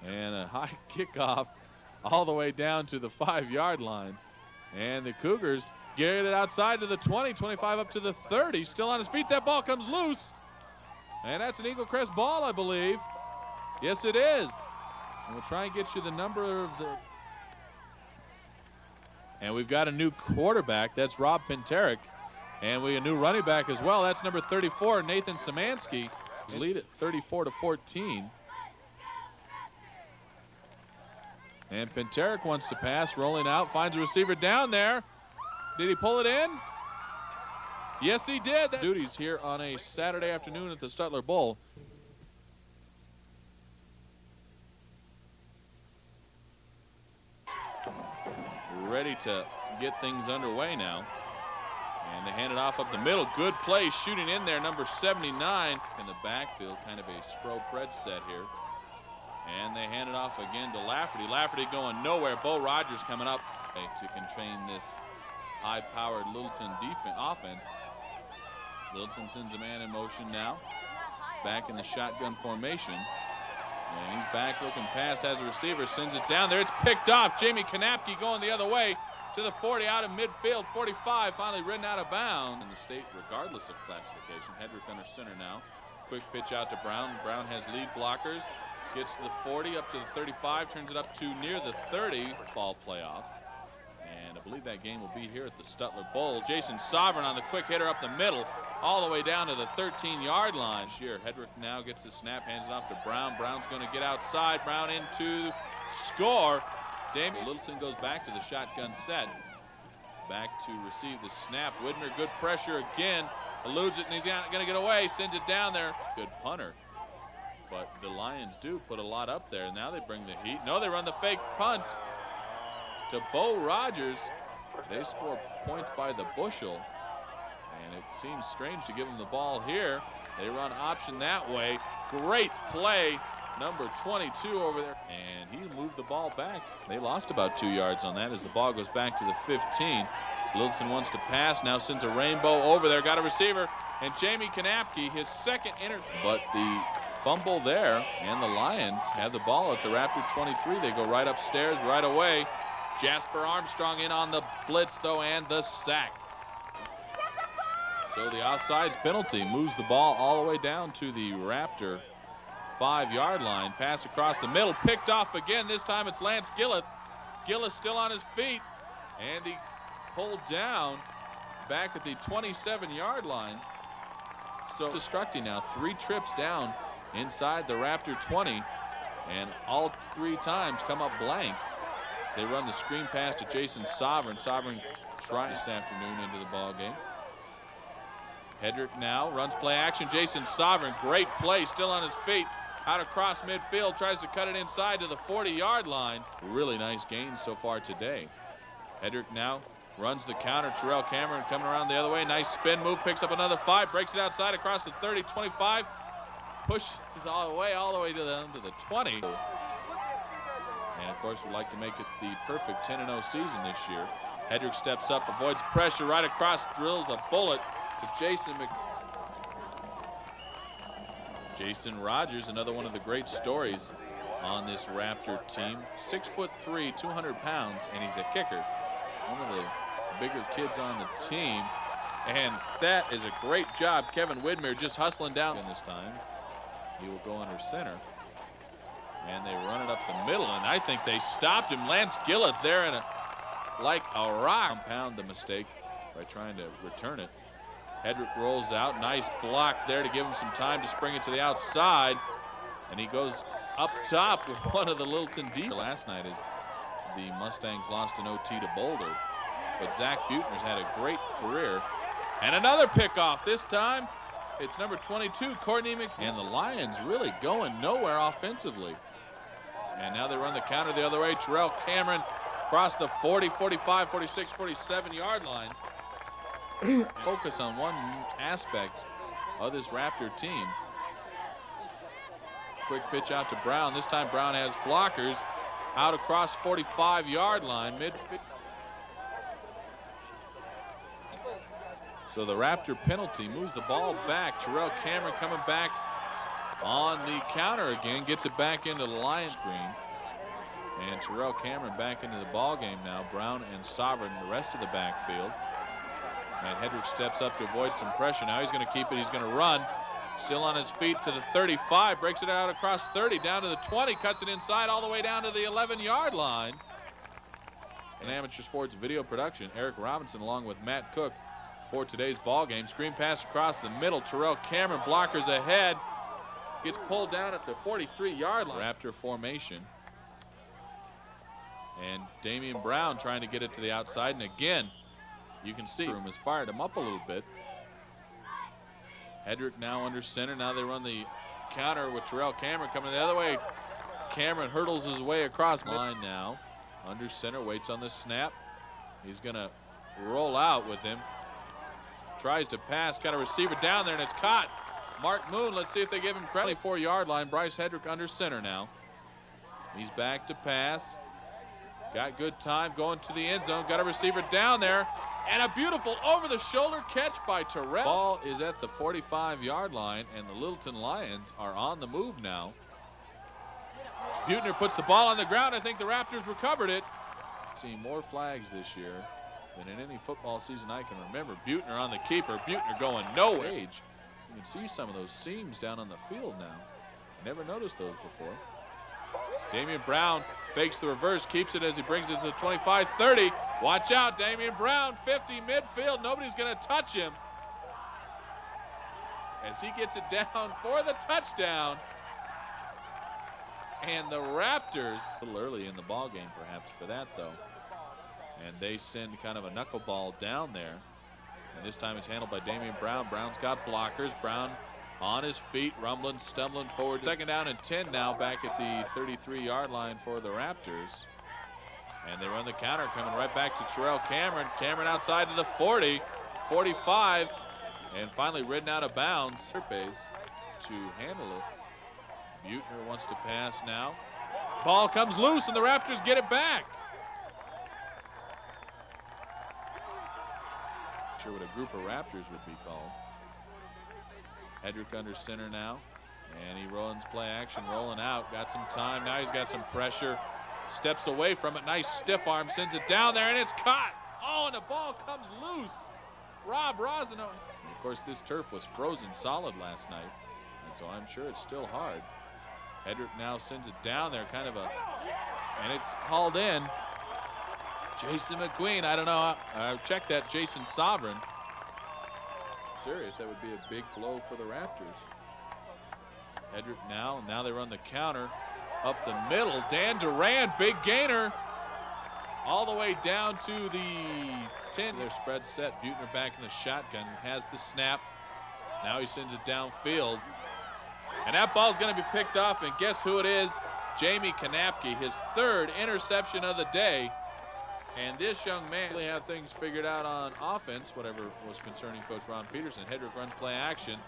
B: And a high kickoff all the way down to the 5-yard line. And the Cougars get it outside to the 20, 25 up to the 30. Still on his feet. That ball comes loose. And that's an Eaglecrest ball, I believe. Yes, it is. And we'll try and get you the number of the. And we've got a new quarterback. That's Rob Pinterick. And we have a new running back as well. That's number 34, Nathan Szymanski. Lead at 34-14. And Pinterick wants to pass, rolling out, finds a receiver down there. Did he pull it in? Yes, he did. Duties here on a Saturday afternoon at the Stutler Bowl. Ready to get things underway now. And they hand it off up the middle. Good play, shooting in there, number 79 in the backfield. Kind of a Spro-Pred set here. And they hand it off again to Lafferty. Lafferty going nowhere. Bo Rogers coming up to contain this high-powered Littleton offense. Littleton sends a man in motion now. Back in the shotgun formation. And he's back looking pass, has a receiver, sends it down there. It's picked off. Jamie Kanapke going the other way to the 40, out of midfield. 45, finally ridden out of bounds. In the state, regardless of classification. Hedrick under center now. Quick pitch out to Brown. Brown has lead blockers. Gets to the 40, up to the 35, turns it up to near the 30. Fall playoffs. And I believe that game will be here at the Stutler Bowl. Jason Sovereign on the quick hitter up the middle, all the way down to the 13-yard line. Here, Hedrick now gets the snap, hands it off to Brown. Brown's going to get outside. Brown into score. Damian Littleton goes back to the shotgun set. Back to receive the snap. Widmer, good pressure again. Eludes it, and he's not going to get away. Sends it down there. Good punter. But the Lions do put a lot up there. Now they bring the heat. No, they run the fake punt to Bo Rogers. They score points by the bushel. And it seems strange to give them the ball here. They run option that way. Great play. Number 22 over there. And he moved the ball back. They lost about 2 yards on that as the ball goes back to the 15. Littleton wants to pass. Now sends a rainbow over there. Got a receiver. And Jamie Kanapke, his second but the fumble there, and the Lions have the ball at the Raptor 23. They go right upstairs right away. Jasper Armstrong in on the blitz, though, and the sack. So the offsides penalty moves the ball all the way down to the Raptor 5-yard line. Pass across the middle, picked off again. This time it's Lance Gillett. Gillett still on his feet, and he pulled down back at the 27-yard line. So destructing now, 3 trips down inside the Raptor 20, and all 3 times come up blank. They run the screen pass to Jason Sovereign. Sovereign trying this afternoon into the ball game. Hedrick now runs play action. Jason Sovereign, great play, still on his feet. Out across midfield, tries to cut it inside to the 40-yard line. Really nice gains so far today. Hedrick now runs the counter. Terrell Cameron coming around the other way. Nice spin move, picks up another 5, breaks it outside across the 30, 25. Pushes all the way to the 20. And of course, we'd like to make it the perfect 10-0 season this year. Hedrick steps up, avoids pressure, right across, drills a bullet to Jason Rogers, another one of the great stories on this Raptor team. 6'3", 200 pounds, and he's a kicker. One of the bigger kids on the team. And that is a great job. Kevin Widmer just hustling down this time. He will go under center. And they run it up the middle, and I think they stopped him. Lance Gillett there like a rock. Compound the mistake by trying to return it. Hedrick rolls out. Nice block there to give him some time to spring it to the outside. And he goes up top with one of the Littleton D. Last night as the Mustangs lost an OT to Boulder. But Zach Buechner's had a great career. And another pickoff. This time it's number 22, Courtney McNeil. And the Lions really going nowhere offensively. And now they run the counter the other way. Terrell Cameron across the 40, 45, 46, 47-yard line. Focus on one aspect of this Raptor team. Quick pitch out to Brown. This time Brown has blockers out across 45-yard line. So the Raptor penalty moves the ball back. Terrell Cameron coming back on the counter again, gets it back into the line screen. And Terrell Cameron back into the ball game now. Brown and Sovereign the rest of the backfield. And Hedrick steps up to avoid some pressure. Now he's going to keep it. He's going to run. Still on his feet to the 35. Breaks it out across 30 down to the 20. Cuts it inside all the way down to the 11-yard line. In amateur sports video production, Eric Robinson along with Matt Cook for today's ball game. Screen pass across the middle. Terrell Cameron blockers ahead. Gets pulled down at the 43-yard line. Raptor formation. And Damian Brown trying to get it to the outside. And again, you can see room has fired him up a little bit. Hedrick now under center. Now they run the counter with Terrell Cameron coming the other way. Cameron hurdles his way across line now. Under center, waits on the snap. He's going to roll out with him. Tries to pass, got a receiver down there, and it's caught. Mark Moon, let's see if they give him credit. 24-yard line, Bryce Hedrick under center now. He's back to pass. Got good time going to the end zone. Got a receiver down there. And a beautiful over-the-shoulder catch by Terrell. Ball is at the 45-yard line, and the Littleton Lions are on the move now. Buettner puts the ball on the ground. I think the Raptors recovered it. Seeing more flags this year than in any football season I can remember. Buettner on the keeper. Buettner going no age. You can see some of those seams down on the field now. Never noticed those before. Damian Brown fakes the reverse, keeps it as he brings it to the 25-30. Watch out, Damian Brown, 50 midfield. Nobody's going to touch him. As he gets it down for the touchdown. And the Raptors, a little early in the ball game perhaps for that though. And they send kind of a knuckleball down there. And this time it's handled by Damian Brown. Brown's got blockers. Brown on his feet, rumbling, stumbling forward. 2nd down and 10 now back at the 33-yard line for the Raptors. And they run the counter, coming right back to Terrell Cameron. Cameron outside to the 40, 45, and finally ridden out of bounds. Serpes to handle it. Buettner wants to pass now. Ball comes loose and the Raptors get it back. Not sure what a group of Raptors would be called. Hedrick under center now, and he runs play action, rolling out. Got some time. Now he's got some pressure. Steps away from it. Nice stiff arm. Sends it down there, and it's caught. Oh, and the ball comes loose. Rob Rosano. Of course, this turf was frozen solid last night, and so I'm sure it's still hard. Hedrick now sends it down there, kind of a, and it's hauled in. Jason McQueen, I don't know. I checked that. Jason Sovereign. Serious, that would be a big blow for the Raptors. Hedrick now they run the counter up the middle. Dan Duran, big gainer, all the way down to the 10. Their spread set. Buettner back in the shotgun, has the snap. Now he sends it downfield, and that ball's going to be picked off. And guess who it is? Jamie Kanapke, his 3rd interception of the day. And this young man really had things figured out on offense, whatever was concerning Coach Ron Peterson. Hedrick run play action.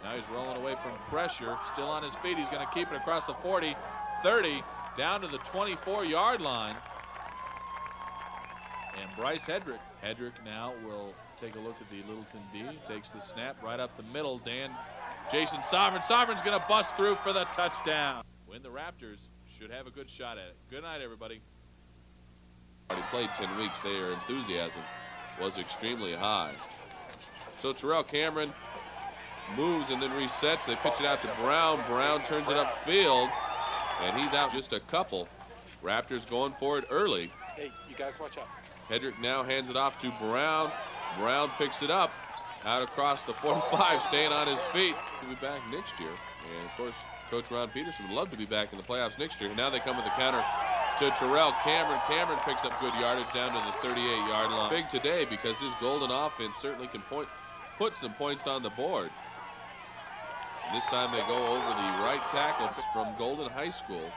B: Now he's rolling away from pressure. Still on his feet. He's going to keep it across the 40, 30, down to the 24-yard line. And Bryce Hedrick. Hedrick now will take a look at the Littleton D. Takes the snap right up the middle. Jason Sovereign. Sovereign's going to bust through for the touchdown. When the Raptors should have a good shot at it. Good night, everybody.
C: Already played 10 weeks, their enthusiasm was extremely high. So Terrell Cameron moves and then resets. They pitch it out to Brown. Brown turns it upfield, and he's out just a couple. Raptors going for it early.
D: Hey, you guys watch out.
C: Hedrick now hands it off to Brown. Brown picks it up out across the 45, staying on his feet. He'll be back next year. And, of course, Coach Ron Peterson would love to be back in the playoffs next year. Now they come with the counter to Terrell Cameron. Cameron picks up good yardage down to the 38-yard line. Big today because this Golden offense certainly can put some points on the board. And this time they go over the right tackle from Golden High School.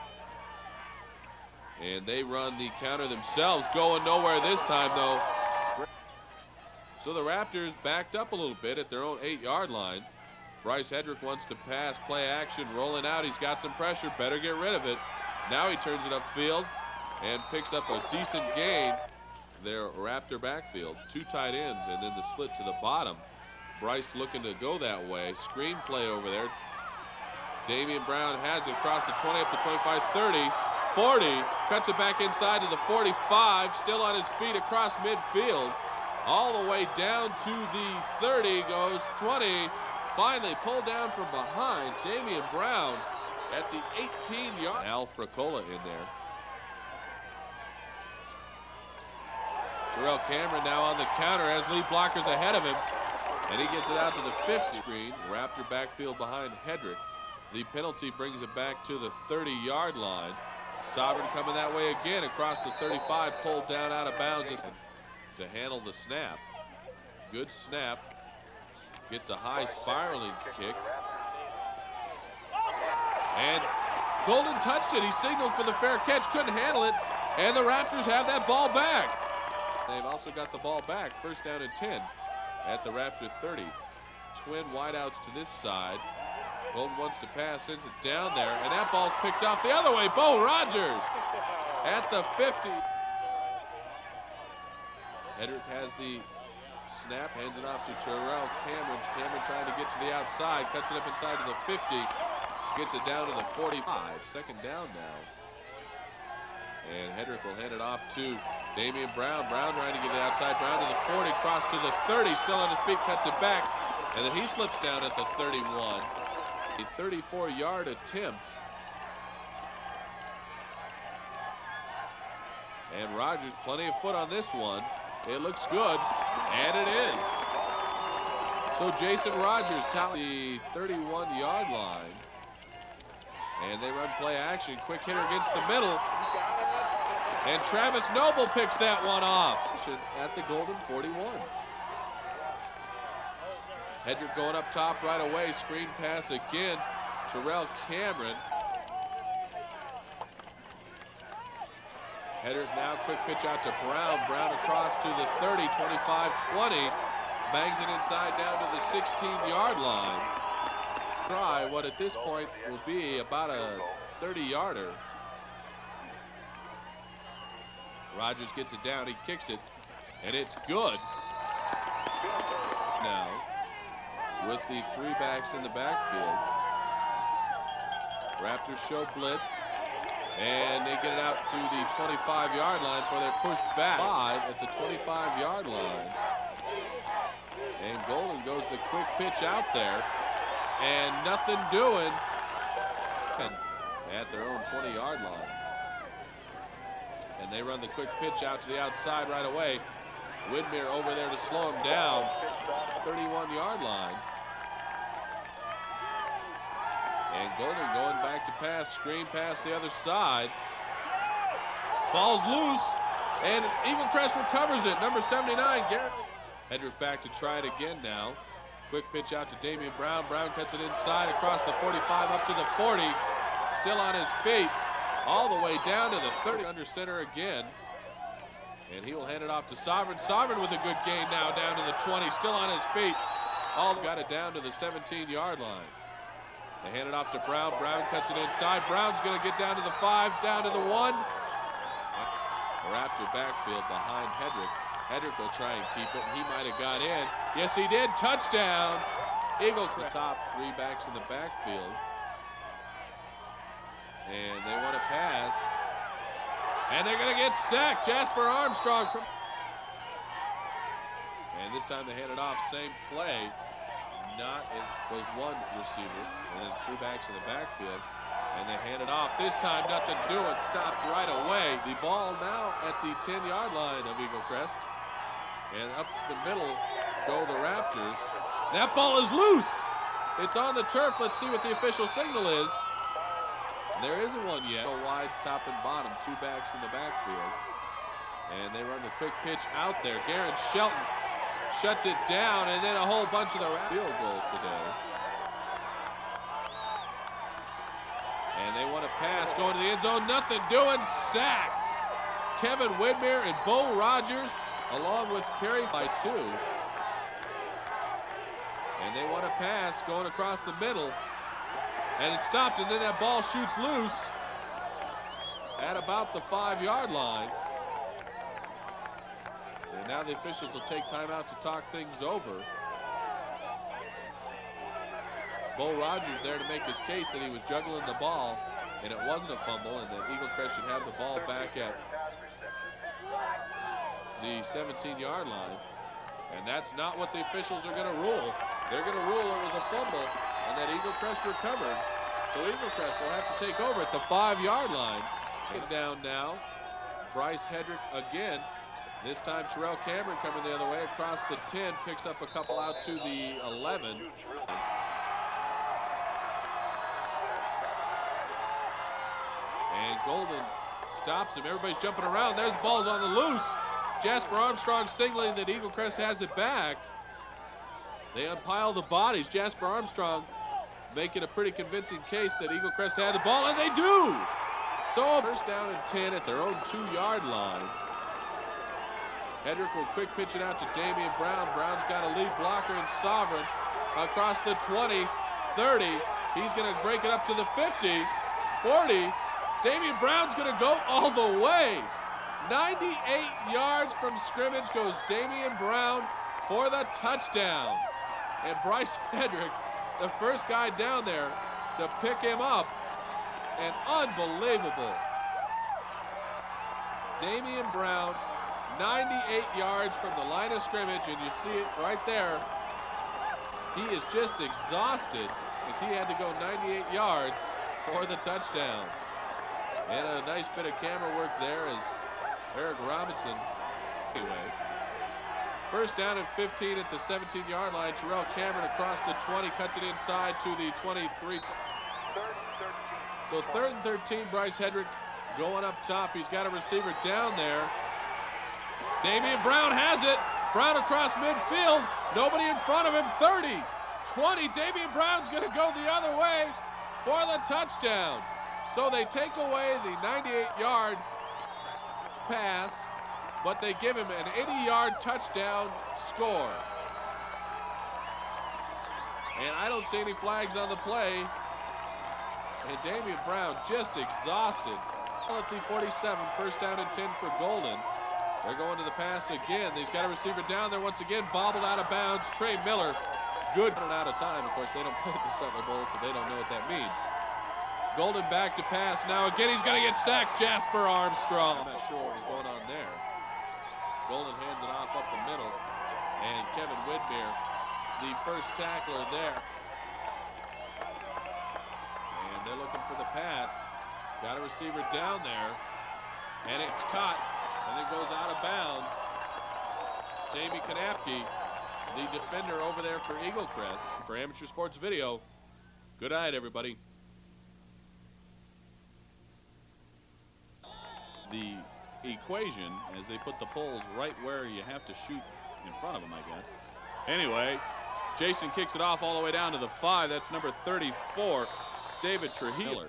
C: And they run the counter themselves, going nowhere this time though. So the Raptors backed up a little bit at their own 8-yard line. Bryce Hedrick wants to pass, play action, rolling out. He's got some pressure, better get rid of it. Now he turns it upfield and picks up a decent gain. Their Raptor backfield, 2 tight ends, and then the split to the bottom. Bryce looking to go that way. Screen play over there. Damian Brown has it across the 20 up to 25, 30, 40. Cuts it back inside to the 45. Still on his feet across midfield. All the way down to the 30. Goes 20. Finally pulled down from behind. Damian Brown at the 18-yard. Al Fracola in there. Terrell Cameron now on the counter, has lead blockers ahead of him, and he gets it out to the 50 screen. Raptor backfield behind Hedrick. The penalty brings it back to the 30-yard line. Sovereign coming that way again across the 35, pulled down out of bounds to handle the snap. Good snap. Gets a high spiraling kick. And Golden touched it. He signaled for the fair catch, couldn't handle it, and the Raptors have that ball back. They've also got the ball back. 1st down and 10 at the Raptor 30. Twin wideouts to this side. Golden wants to pass, sends it down there, and that ball's picked off the other way. Bo Rogers at the 50. Hedrick has the snap, hands it off to Terrell Cameron. Cameron trying to get to the outside, cuts it up inside to the 50, gets it down to the 45. 2nd down now And Hedrick will hand it off to Damian Brown. Brown trying to get it outside. Brown to the 40, cross to the 30, still on his feet, cuts it back. And then he slips down at the 31. A 34-yard attempt. And Rogers, plenty of foot on this one. It looks good, and it is. So Jason Rogers tallied the 31-yard line. And they run play action. Quick hitter against the middle. And Travis Noble picks that one off at the Golden 41. Hedrick going up top right away. Screen pass again. Terrell Cameron. Hedrick now, quick pitch out to Brown. Brown across to the 30, 25, 20. Bangs it inside down to the 16-yard line. Try what at this point will be about a 30-yarder. Rogers gets it down, he kicks it, and it's good. Now, with the three backs in the backfield, Raptors show blitz, and they get it out to the 25-yard line for their push back. 5 at the 25-yard line. And Golden goes the quick pitch out there, and nothing doing at their own 20-yard line. And they run the quick pitch out to the outside right away. Widmer over there to slow him down. 31-yard line. And Golden going back to pass. Screen pass the other side. Ball's loose. And Eaglecrest recovers it. Number 79, Garrett. Hedrick back to try it again now. Quick pitch out to Damian Brown. Brown cuts it inside across the 45 up to the 40. Still on his feet. All the way down to the 30, under center again. And he will hand it off to Sovereign. Sovereign with a good gain now down to the 20, still on his feet. All got it down to the 17-yard line. They hand it off to Brown. Brown cuts it inside. Brown's going to get down to the 5, down to the 1. The Raptor backfield behind Hedrick. Hedrick will try and keep it, and he might have got in. Yes, he did. Touchdown. Eaglecrest. Top three backs in the backfield. And they want to pass. And they're going to get sacked. Jasper Armstrong. And this time they hand it off. Same play. It was one receiver. And then three backs in the backfield. And they hand it off. This time nothing doing. Stopped right away. The ball now at the 10-yard line of Eaglecrest. And up the middle go the Raptors. That ball is loose. It's on the turf. Let's see what the official signal is. There isn't one yet. Wides top and bottom, two backs in the backfield. And they run the quick pitch out there. Garen Shelton shuts it down, and then a whole bunch of the field goal today. And they want to pass, going to the end zone, nothing doing, sack. Kevin Widmer and Bo Rogers, along with Perry by 2. And they want to pass, going across the middle. And it stopped, and then that ball shoots loose at about the 5-yard line. And now the officials will take time out to talk things over. Bo Rogers there to make his case that he was juggling the ball, and it wasn't a fumble, and that Eaglecrest should have the ball back at the 17-yard line. And that's not what the officials are going to rule. They're going to rule it was a fumble, and that Eaglecrest recovered. So Eaglecrest will have to take over at the 5-yard line. Get down now. Bryce Hedrick again. This time Terrell Cameron coming the other way across the 10, picks up a couple out to the 11. And Golden stops him. Everybody's jumping around. There's the ball's on the loose. Jasper Armstrong signaling that Eaglecrest has it back. They unpile the bodies. Jasper Armstrong making a pretty convincing case that Eaglecrest had the ball, and they do! So first down and 10 at their own 2-yard line. Hedrick will quick pitch it out to Damian Brown. Brown's got a lead blocker in Sovereign. Across the 20, 30. He's going to break it up to the 50, 40. Damian Brown's going to go all the way. 98 yards from scrimmage goes Damian Brown for the touchdown. And Bryce Hedrick, the first guy down there to pick him up. And unbelievable. Damian Brown, 98 yards from the line of scrimmage, and you see it right there. He is just exhausted as he had to go 98 yards for the touchdown. And a nice bit of camera work there as Eric Robinson. Anyway, first down and 15 at the 17-yard line. Terrell Cameron across the 20, cuts it inside to the 23. So 3rd and 13, Bryce Hedrick going up top. He's got a receiver down there. Damian Brown has it. Brown across midfield. Nobody in front of him. 30, 20. Damian Brown's going to go the other way for the touchdown. So they take away the 98-yard pass, but they give him an 80-yard touchdown score. And I don't see any flags on the play. And Damian Brown just exhausted. At the 47, first down and 10 for Golden. They're going to the pass again. He's got a receiver down there once again, bobbled out of bounds. Trey Miller, good out of time. Of course, they don't play at the Stutler Bowl, so they don't know what that means. Golden back to pass. Now again, he's going to get sacked. Jasper Armstrong. I'm not sure what was going on there. Golden hands it off up the middle. And Kevin Whitmere, the first tackler there. And they're looking for the pass. Got a receiver down there. And it's caught. And it goes out of bounds. Jamie Kanapke, the defender over there for Eaglecrest. For Amateur Sports Video, good night, everybody. The equation, as they put the poles right where you have to shoot in front of them, I guess. Anyway, Jason kicks it off all the way down to the 5. That's number 34, David Trujillo.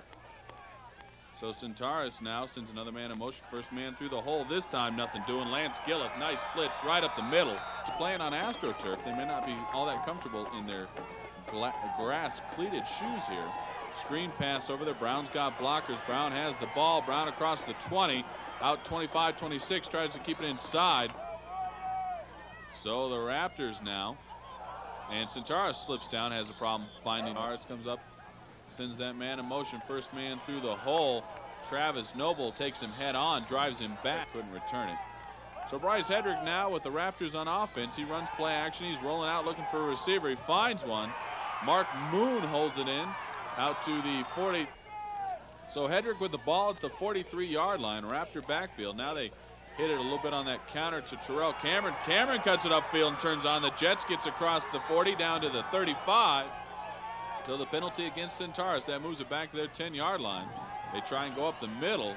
C: So Centaurus now sends another man in motion. First man through the hole. This time nothing doing. Lance Gillett, nice blitz right up the middle. To playing on AstroTurf, they may not be all that comfortable in their grass cleated shoes here. Screen pass over there. Brown's got blockers. Brown has the ball. Brown across the 20. Out 25-26. Tries to keep it inside. So the Raptors now. And Centaurus slips down. Has a problem finding. Centaurus comes up. Sends that man in motion. First man through the hole. Travis Noble takes him head on. Drives him back. Couldn't return it. So Bryce Hedrick now with the Raptors on offense. He runs play action. He's rolling out looking for a receiver. He finds one. Mark Moon holds it in. Out to the 40. So Hedrick with the ball at the 43-yard line. Raptor backfield. Now they hit it a little bit on that counter to Terrell Cameron. Cameron cuts it upfield and turns on the Jets. Gets across the 40 down to the 35. So the penalty against Centaurus. That moves it back to their 10-yard line. They try and go up the middle.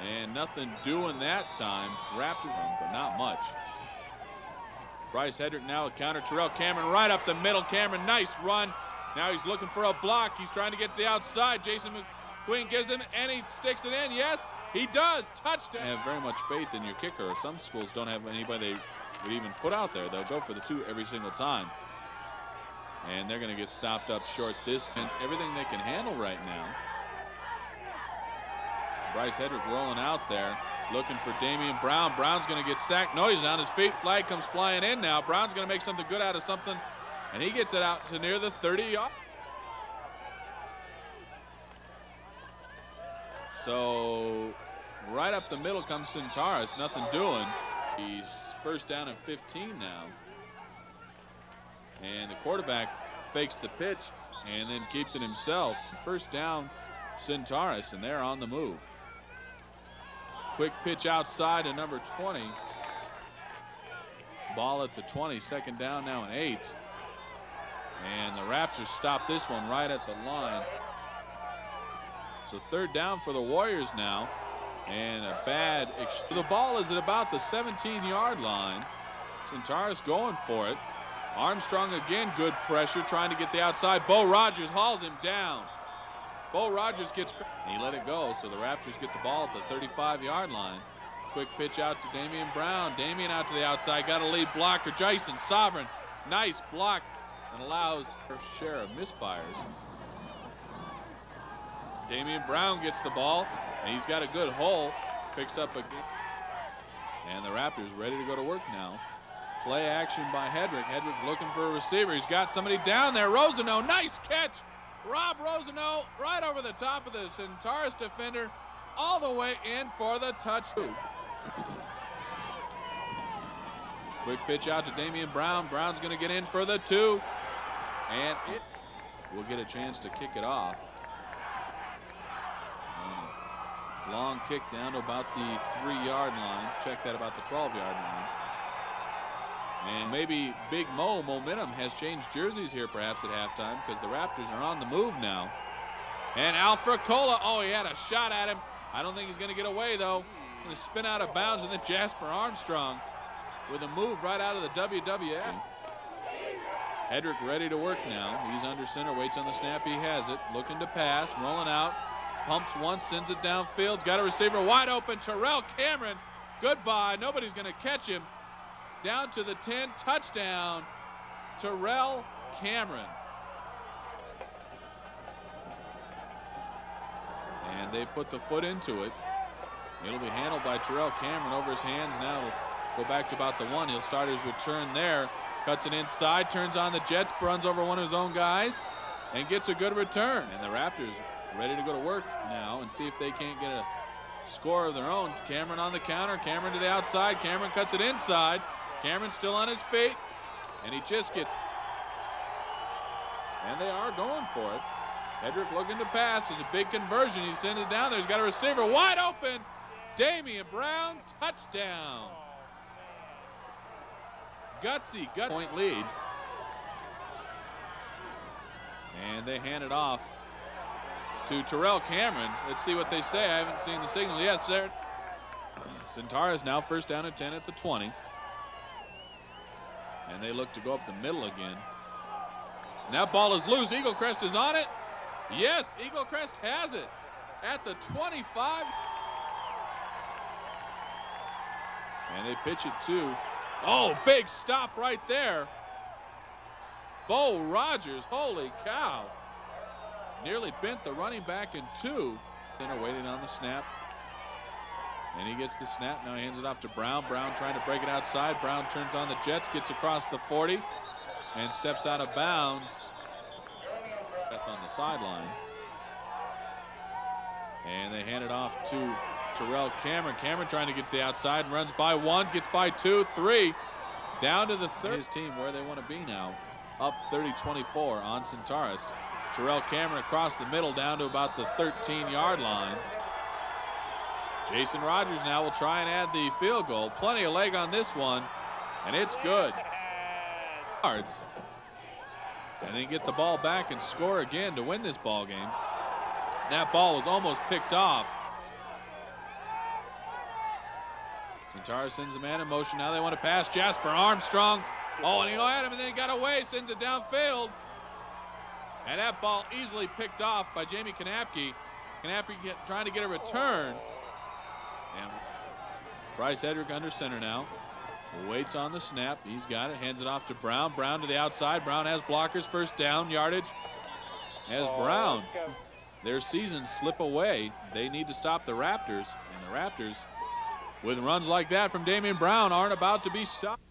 C: And nothing doing that time. Raptors, but not much. Bryce Hedrick now a counter. Terrell Cameron right up the middle. Cameron, nice run. Now he's looking for a block. He's trying to get to the outside. Jason McQueen gives him, and he sticks it in. Yes, he does. Touchdown. They have very much faith in your kicker. Some schools don't have anybody they would even put out there. They'll go for the 2 every single time. And they're going to get stopped up short distance. Everything they can handle right now. Bryce Hedrick rolling out there, looking for Damian Brown. Brown's going to get sacked. No, he's on his feet. Flag comes flying in now. Brown's going to make something good out of something. And he gets it out to near the 30-yard. So right up the middle comes Centaurus. Nothing doing. He's first down and 15 now. And the quarterback fakes the pitch and then keeps it himself. First down, Centaurus, and they're on the move. Quick pitch outside to number 20. Ball at the 20. Second down now and 8. And the Raptors stop this one right at the line. So third down for the Warriors now. And a bad the ball is at about the 17-yard line. Centaurus going for it. Armstrong again, good pressure, trying to get the outside. Bo Rogers hauls him down. Bo Rogers gets, he let it go, so the Raptors get the ball at the 35-yard line. Quick pitch out to Damian Brown. Damian out to the outside, got a lead blocker. Jason Sovereign, nice block, and allows her share of misfires. Damian Brown gets the ball, and he's got a good hole. Picks up again. And the Raptors ready to go to work now. Play action by Hedrick. Hedrick looking for a receiver. He's got somebody down there. Rosano, nice catch. Rob Rosano right over the top of the Centaurus defender all the way in for the touchdown.
B: Quick pitch out to Damian Brown. Brown's going to get in for the 2. And it will get a chance to kick it off. Long kick down to about the 3-yard line. Check that, about the 12-yard line. And maybe Big Mo momentum has changed jerseys here perhaps at halftime, because the Raptors are on the move now. And Alfrecola, oh, he had a shot at him. I don't think he's going to get away, though. Going to spin out of bounds, and then Jasper Armstrong with a move right out of the WWF. Hedrick ready to work now. He's under center, waits on the snap. He has it, looking to pass, rolling out. Pumps once, sends it downfield. Got a receiver wide open. Terrell Cameron, goodbye. Nobody's going to catch him. Down to the 10, touchdown, Terrell Cameron. And they put the foot into it. It'll be handled by Terrell Cameron over his hands. Now go back to about the 1. He'll start his return there. Cuts it inside, turns on the jets, runs over one of his own guys, and gets a good return. And the Raptors ready to go to work now and see if they can't get a score of their own. Cameron on the counter. Cameron to the outside. Cameron cuts it inside. Cameron still on his feet, and he just gets. And they are going for it. Hedrick looking to pass. It's a big conversion. He sends it down there. He's got a receiver wide open. Damian Brown, touchdown. Gutsy, point lead. And they hand it off to Terrell Cameron. Let's see what they say. I haven't seen the signal yet. It's there. Centaurus now first down and 10 at the 20. And they look to go up the middle again. And that ball is loose. Eaglecrest is on it. Yes, Eaglecrest has it at the 25. And they pitch it to, oh, big stop right there. Bo Rogers, holy cow. Nearly bent the running back in 2. Center waiting on the snap. And he gets the snap. Now he hands it off to Brown. Brown trying to break it outside. Brown turns on the jets, gets across the 40, and steps out of bounds. On the sideline. And they hand it off to Terrell Cameron. Cameron trying to get to the outside, runs by 1, gets by 2, 3, down to the 3rd. His team where they want to be now, up 30-24 on Centaurus. Terrell Cameron across the middle down to about the 13-yard line. Jason Rogers now will try and add the field goal. Plenty of leg on this one, and it's good. Yards. And then get the ball back and score again to win this ball game. That ball was almost picked off. Centaurus sends the man in motion. Now they want to pass. Jasper Armstrong. Oh, and he had him, and then he got away. Sends it downfield. And that ball easily picked off by Jamie Kanapke. Kanapke trying to get a return. And Bryce Hedrick under center now. Waits on the snap. He's got it. Hands it off to Brown. Brown to the outside. Brown has blockers. First down yardage. As Brown. Their seasons slip away. They need to stop the Raptors. And the Raptors, with runs like that from Damian Brown, aren't about to be stopped.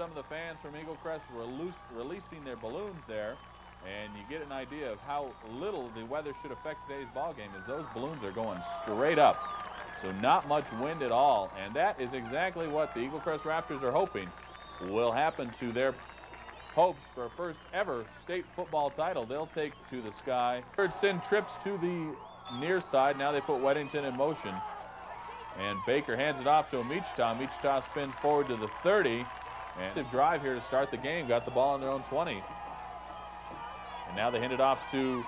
B: some of the fans from Eaglecrest releasing their balloons there, and you get an idea of how little the weather should affect today's ball game, as those balloons are going straight up. So not much wind at all, and that is exactly what the Eaglecrest Raptors are hoping will happen to their hopes for a first ever state football title. They'll take to the sky. Sin trips to the near side. Now they put Weddington in motion. And Baker hands it off to Amichita. Amichita spins forward to the 30. Massive drive here to start the game. Got the ball on their own 20. And now they hand it off to,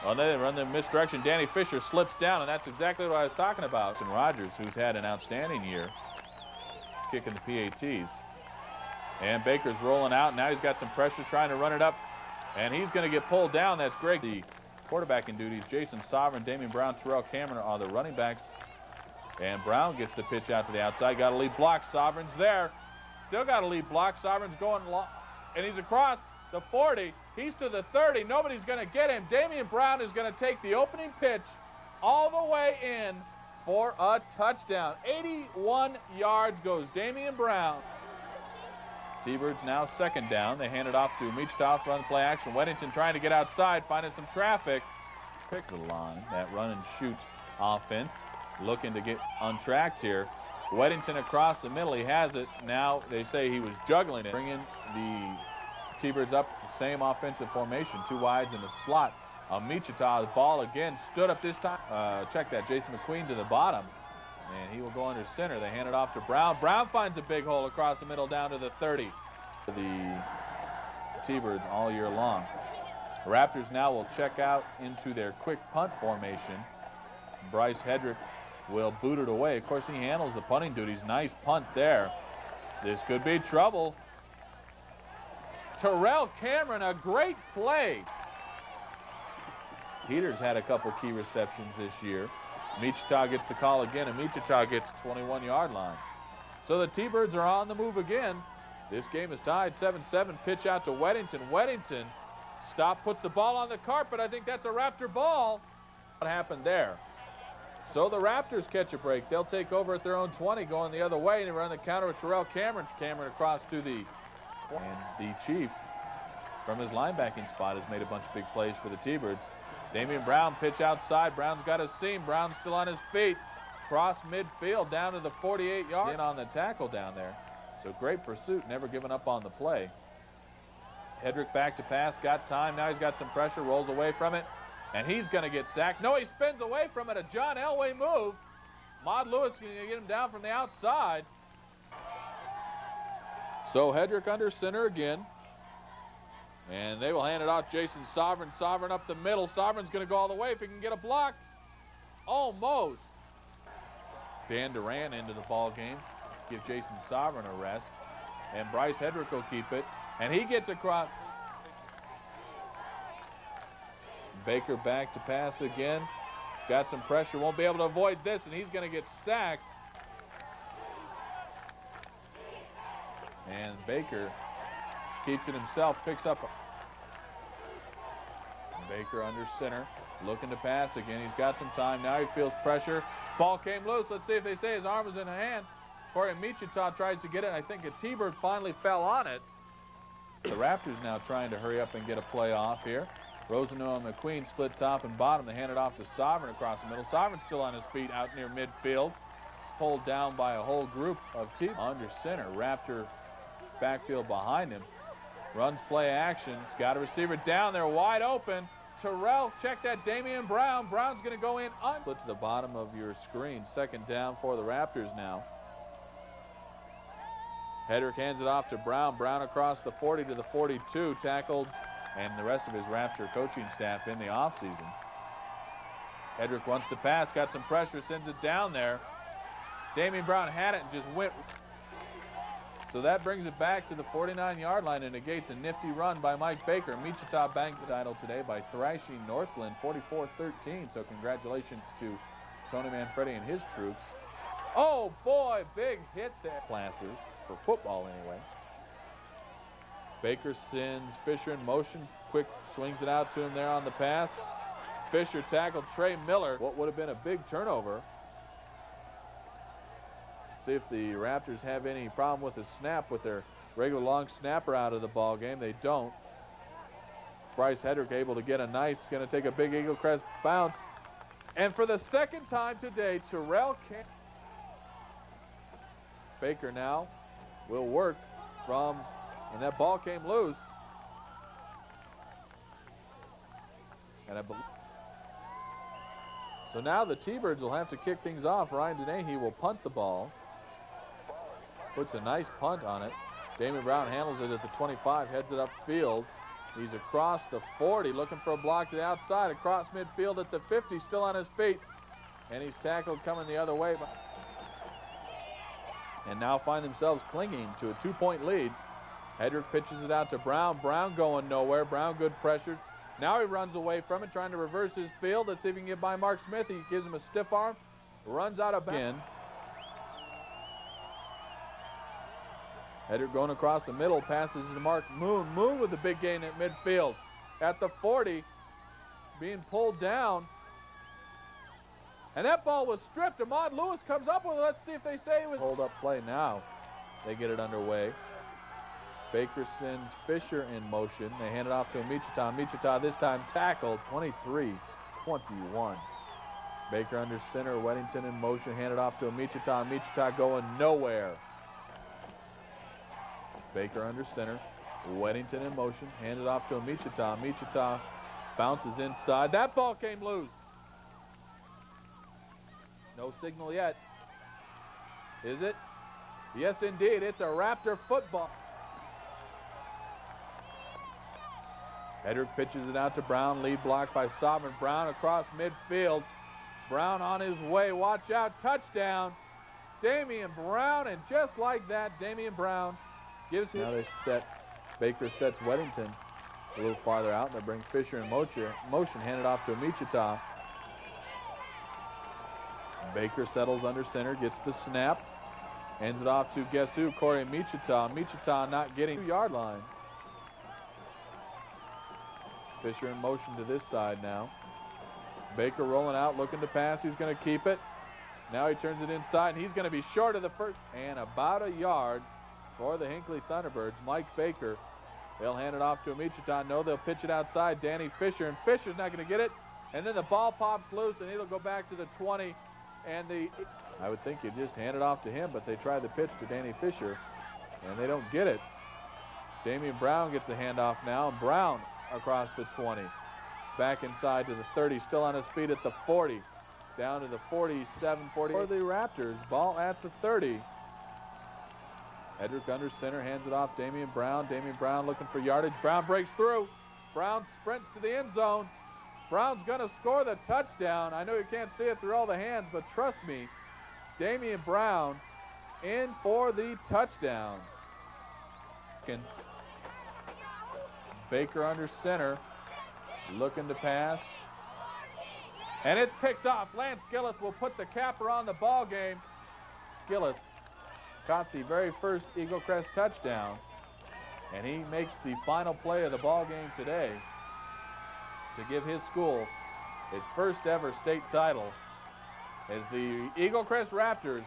B: well, they run the misdirection. Danny Fisher slips down, and that's exactly what I was talking about. And Rogers, who's had an outstanding year, kicking the PATs. And Baker's rolling out. Now he's got some pressure trying to run it up. And he's going to get pulled down. That's great. The quarterbacking duties, Jason Sovereign, Damian Brown, Terrell Cameron are the running backs. And Brown gets the pitch out to the outside. Got a lead block. Sovereign's there. Still got a lead block. Sovereign's going long. And he's across the 40. He's to the 30. Nobody's going to get him. Damian Brown is going to take the opening pitch all the way in for a touchdown. 81 yards goes Damian Brown. T-Birds now second down. They hand it off to Michtoff, run play action. Weddington trying to get outside, finding some traffic. Pick the line, that run and shoot offense. Looking to get untracked here. Weddington across the middle, he has it. Now they say he was juggling it. Bringing the T-Birds up the same offensive formation, two wides in the slot. Michita, the ball again, stood up this time. Check that, Jason McQueen to the bottom. And he will go under center. They hand it off to Brown. Brown finds a big hole across the middle down to the 30. The T-Birds all year long. The Raptors now will check out into their quick punt formation. Bryce Hedrick will boot it away. Of course, he handles the punting duties. Nice punt there. This could be trouble. Terrell Cameron, a great play. Peters had a couple key receptions this year. Michita gets the call again, and Michita gets 21-yard line. So the T-Birds are on the move again. This game is tied 7-7. Pitch out to Weddington. Weddington puts the ball on the carpet. I think that's a Raptor ball. What happened there? So the Raptors catch a break. They'll take over at their own 20, going the other way, and they run the counter with Terrell Cameron. Cameron across to the 20. And the Chief, from his linebacking spot, has made a bunch of big plays for the T-Birds. Damian Brown, pitch outside. Brown's got a seam. Brown's still on his feet. Cross midfield down to the 48-yard. In on the tackle down there. So great pursuit, never giving up on the play. Hedrick back to pass, got time. Now he's got some pressure, rolls away from it. And he's going to get sacked. No, he spins away from it. A John Elway move. Maud Lewis going to get him down from the outside. So Hedrick under center again. And they will hand it off Jason Sovereign. Sovereign up the middle. Sovereign's going to go all the way if he can get a block. Almost. Dan Duran into the ball game. Give Jason Sovereign a rest. And Bryce Hedrick will keep it. And he gets across. Baker back to pass again. Got some pressure. Won't be able to avoid this, and he's going to get sacked. And Baker keeps it himself, picks up. Baker under center, looking to pass again. He's got some time. Now he feels pressure. Ball came loose. Let's see if they say his arm was in the hand. Corey Michita tries to get it. I think a T-Bird finally fell on it. The Raptors now trying to hurry up and get a play off here. Rosenau and McQueen split top and bottom. They hand it off to Sovereign across the middle. Sovereign's still on his feet out near midfield. Pulled down by a whole group of T. Under center. Raptor backfield behind him. Runs play action. He's got a receiver down there wide open. Terrell, check that, Damian Brown. Brown's going to go in. Split to the bottom of your screen. Second down for the Raptors now. Hedrick hands it off to Brown. Brown across the 40 to the 42. Tackled, and the rest of his Raptor coaching staff in the offseason. Hedrick wants to pass. Got some pressure. Sends it down there. Damian Brown had it and just went. So that brings it back to the 49-yard line and negates a nifty run by Mike Baker. Michita banked the title today by thrashing Northland 44-13. So congratulations to Tony Manfredi and his troops. Oh, boy, big hit there. Classes, for football anyway. Baker sends Fisher in motion. Quick swings it out to him there on the pass. Fisher tackled Trey Miller. What would have been a big turnover. See if the Raptors have any problem with the snap with their
D: regular long snapper out of the ball game. They don't. Bryce Hedrick able to get a nice, going to take a big Eaglecrest bounce. And for the second time today, Terrell Baker now will work from, and that ball came loose. And so now the T-Birds will have to kick things off. Ryan Dennehy will punt the ball. Puts a nice punt on it. Damon Brown handles it at the 25, heads it upfield. He's across the 40, looking for a block to the outside, across midfield at the 50, still on his feet. And he's tackled coming the other way. And now find themselves clinging to a 2-point lead. Hedrick pitches it out to Brown. Brown going nowhere. Brown good pressured. Now he runs away from it, trying to reverse his field. Let's see if he can get by Mark Smith. He gives him a stiff arm. Runs out of bounds. Hedrick going across the middle, passes to Mark Moon. Moon with the big gain at midfield. At the 40, being pulled down. And that ball was stripped. Ahmad Lewis comes up with it. Let's see if they say it was hold up play now. They get it underway. Baker sends Fisher in motion. They hand it off to Michita. Michita this time tackled, 23-21. Baker under center, Weddington in motion, handed off to Michita. Michita going nowhere. Baker under center, Weddington in motion, handed off to Michita. Michita bounces inside. That ball came loose. No signal yet. Is it? Yes, indeed. It's a Raptor football. Hedrick pitches it out to Brown. Lead block by Sovereign. Brown across midfield. Brown on his way. Watch out. Touchdown. Damian Brown. And just like that, Damian Brown gives him. Now they set. Baker sets Weddington a little farther out. They bring Fisher in motion. Handed off to Michita. Baker settles under center. Gets the snap. Hands it off to guess who? Corey Michita. Michita not getting 2-yard line. Fisher in motion to this side now. Baker rolling out, looking to pass. He's going to keep it. Now he turns it inside, and he's going to be short of the first. And about a yard for the Hinckley Thunderbirds. Mike Baker. They'll hand it off to Michita. No, they'll pitch it outside. Danny Fisher, and Fisher's not going to get it. And then the ball pops loose, and it'll go back to the 20. And I would think you'd just hand it off to him, but they try the pitch to Danny Fisher, and they don't get it. Damian Brown gets the handoff now, and Brown across the 20. Back inside to the 30, still on his feet at the 40. Down to the 47, 40 for the Raptors. Ball at the 30. Hedrick under center, hands it off Damian Brown. Damian Brown looking for yardage. Brown breaks through. Brown sprints to the end zone. Brown's going to score the touchdown. I know you can't see it through all the hands, but trust me, Damian Brown in for the touchdown. Baker under center, looking to pass. And it's picked off. Lance Gilleth will put the capper on the ball game. Gilleth caught the very first Eaglecrest touchdown, and he makes the final play of the ball game today to give his school its first ever state title, as the Eaglecrest Raptors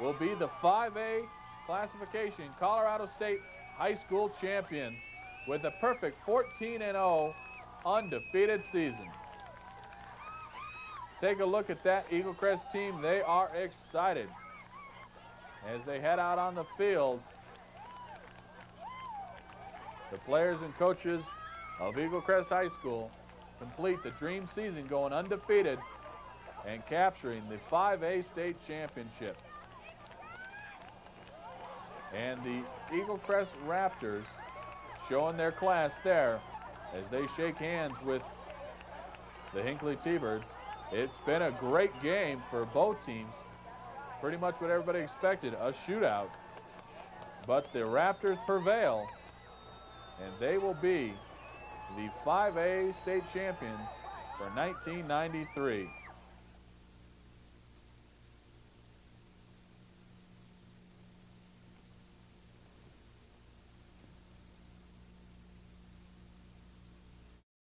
D: will be the 5A classification Colorado State high school champions with a perfect 14-0 undefeated season. Take a look at that Eaglecrest team. They are excited as they head out on the field. The players and coaches of Eaglecrest High School complete the dream season, going undefeated and capturing the 5A state championship. And the Eaglecrest Raptors showing their class there as they shake hands with the Hinckley T-Birds. It's been a great game for both teams. Pretty much what everybody expected, a shootout. But the Raptors prevail, and they will be the 5A state champions for 1993.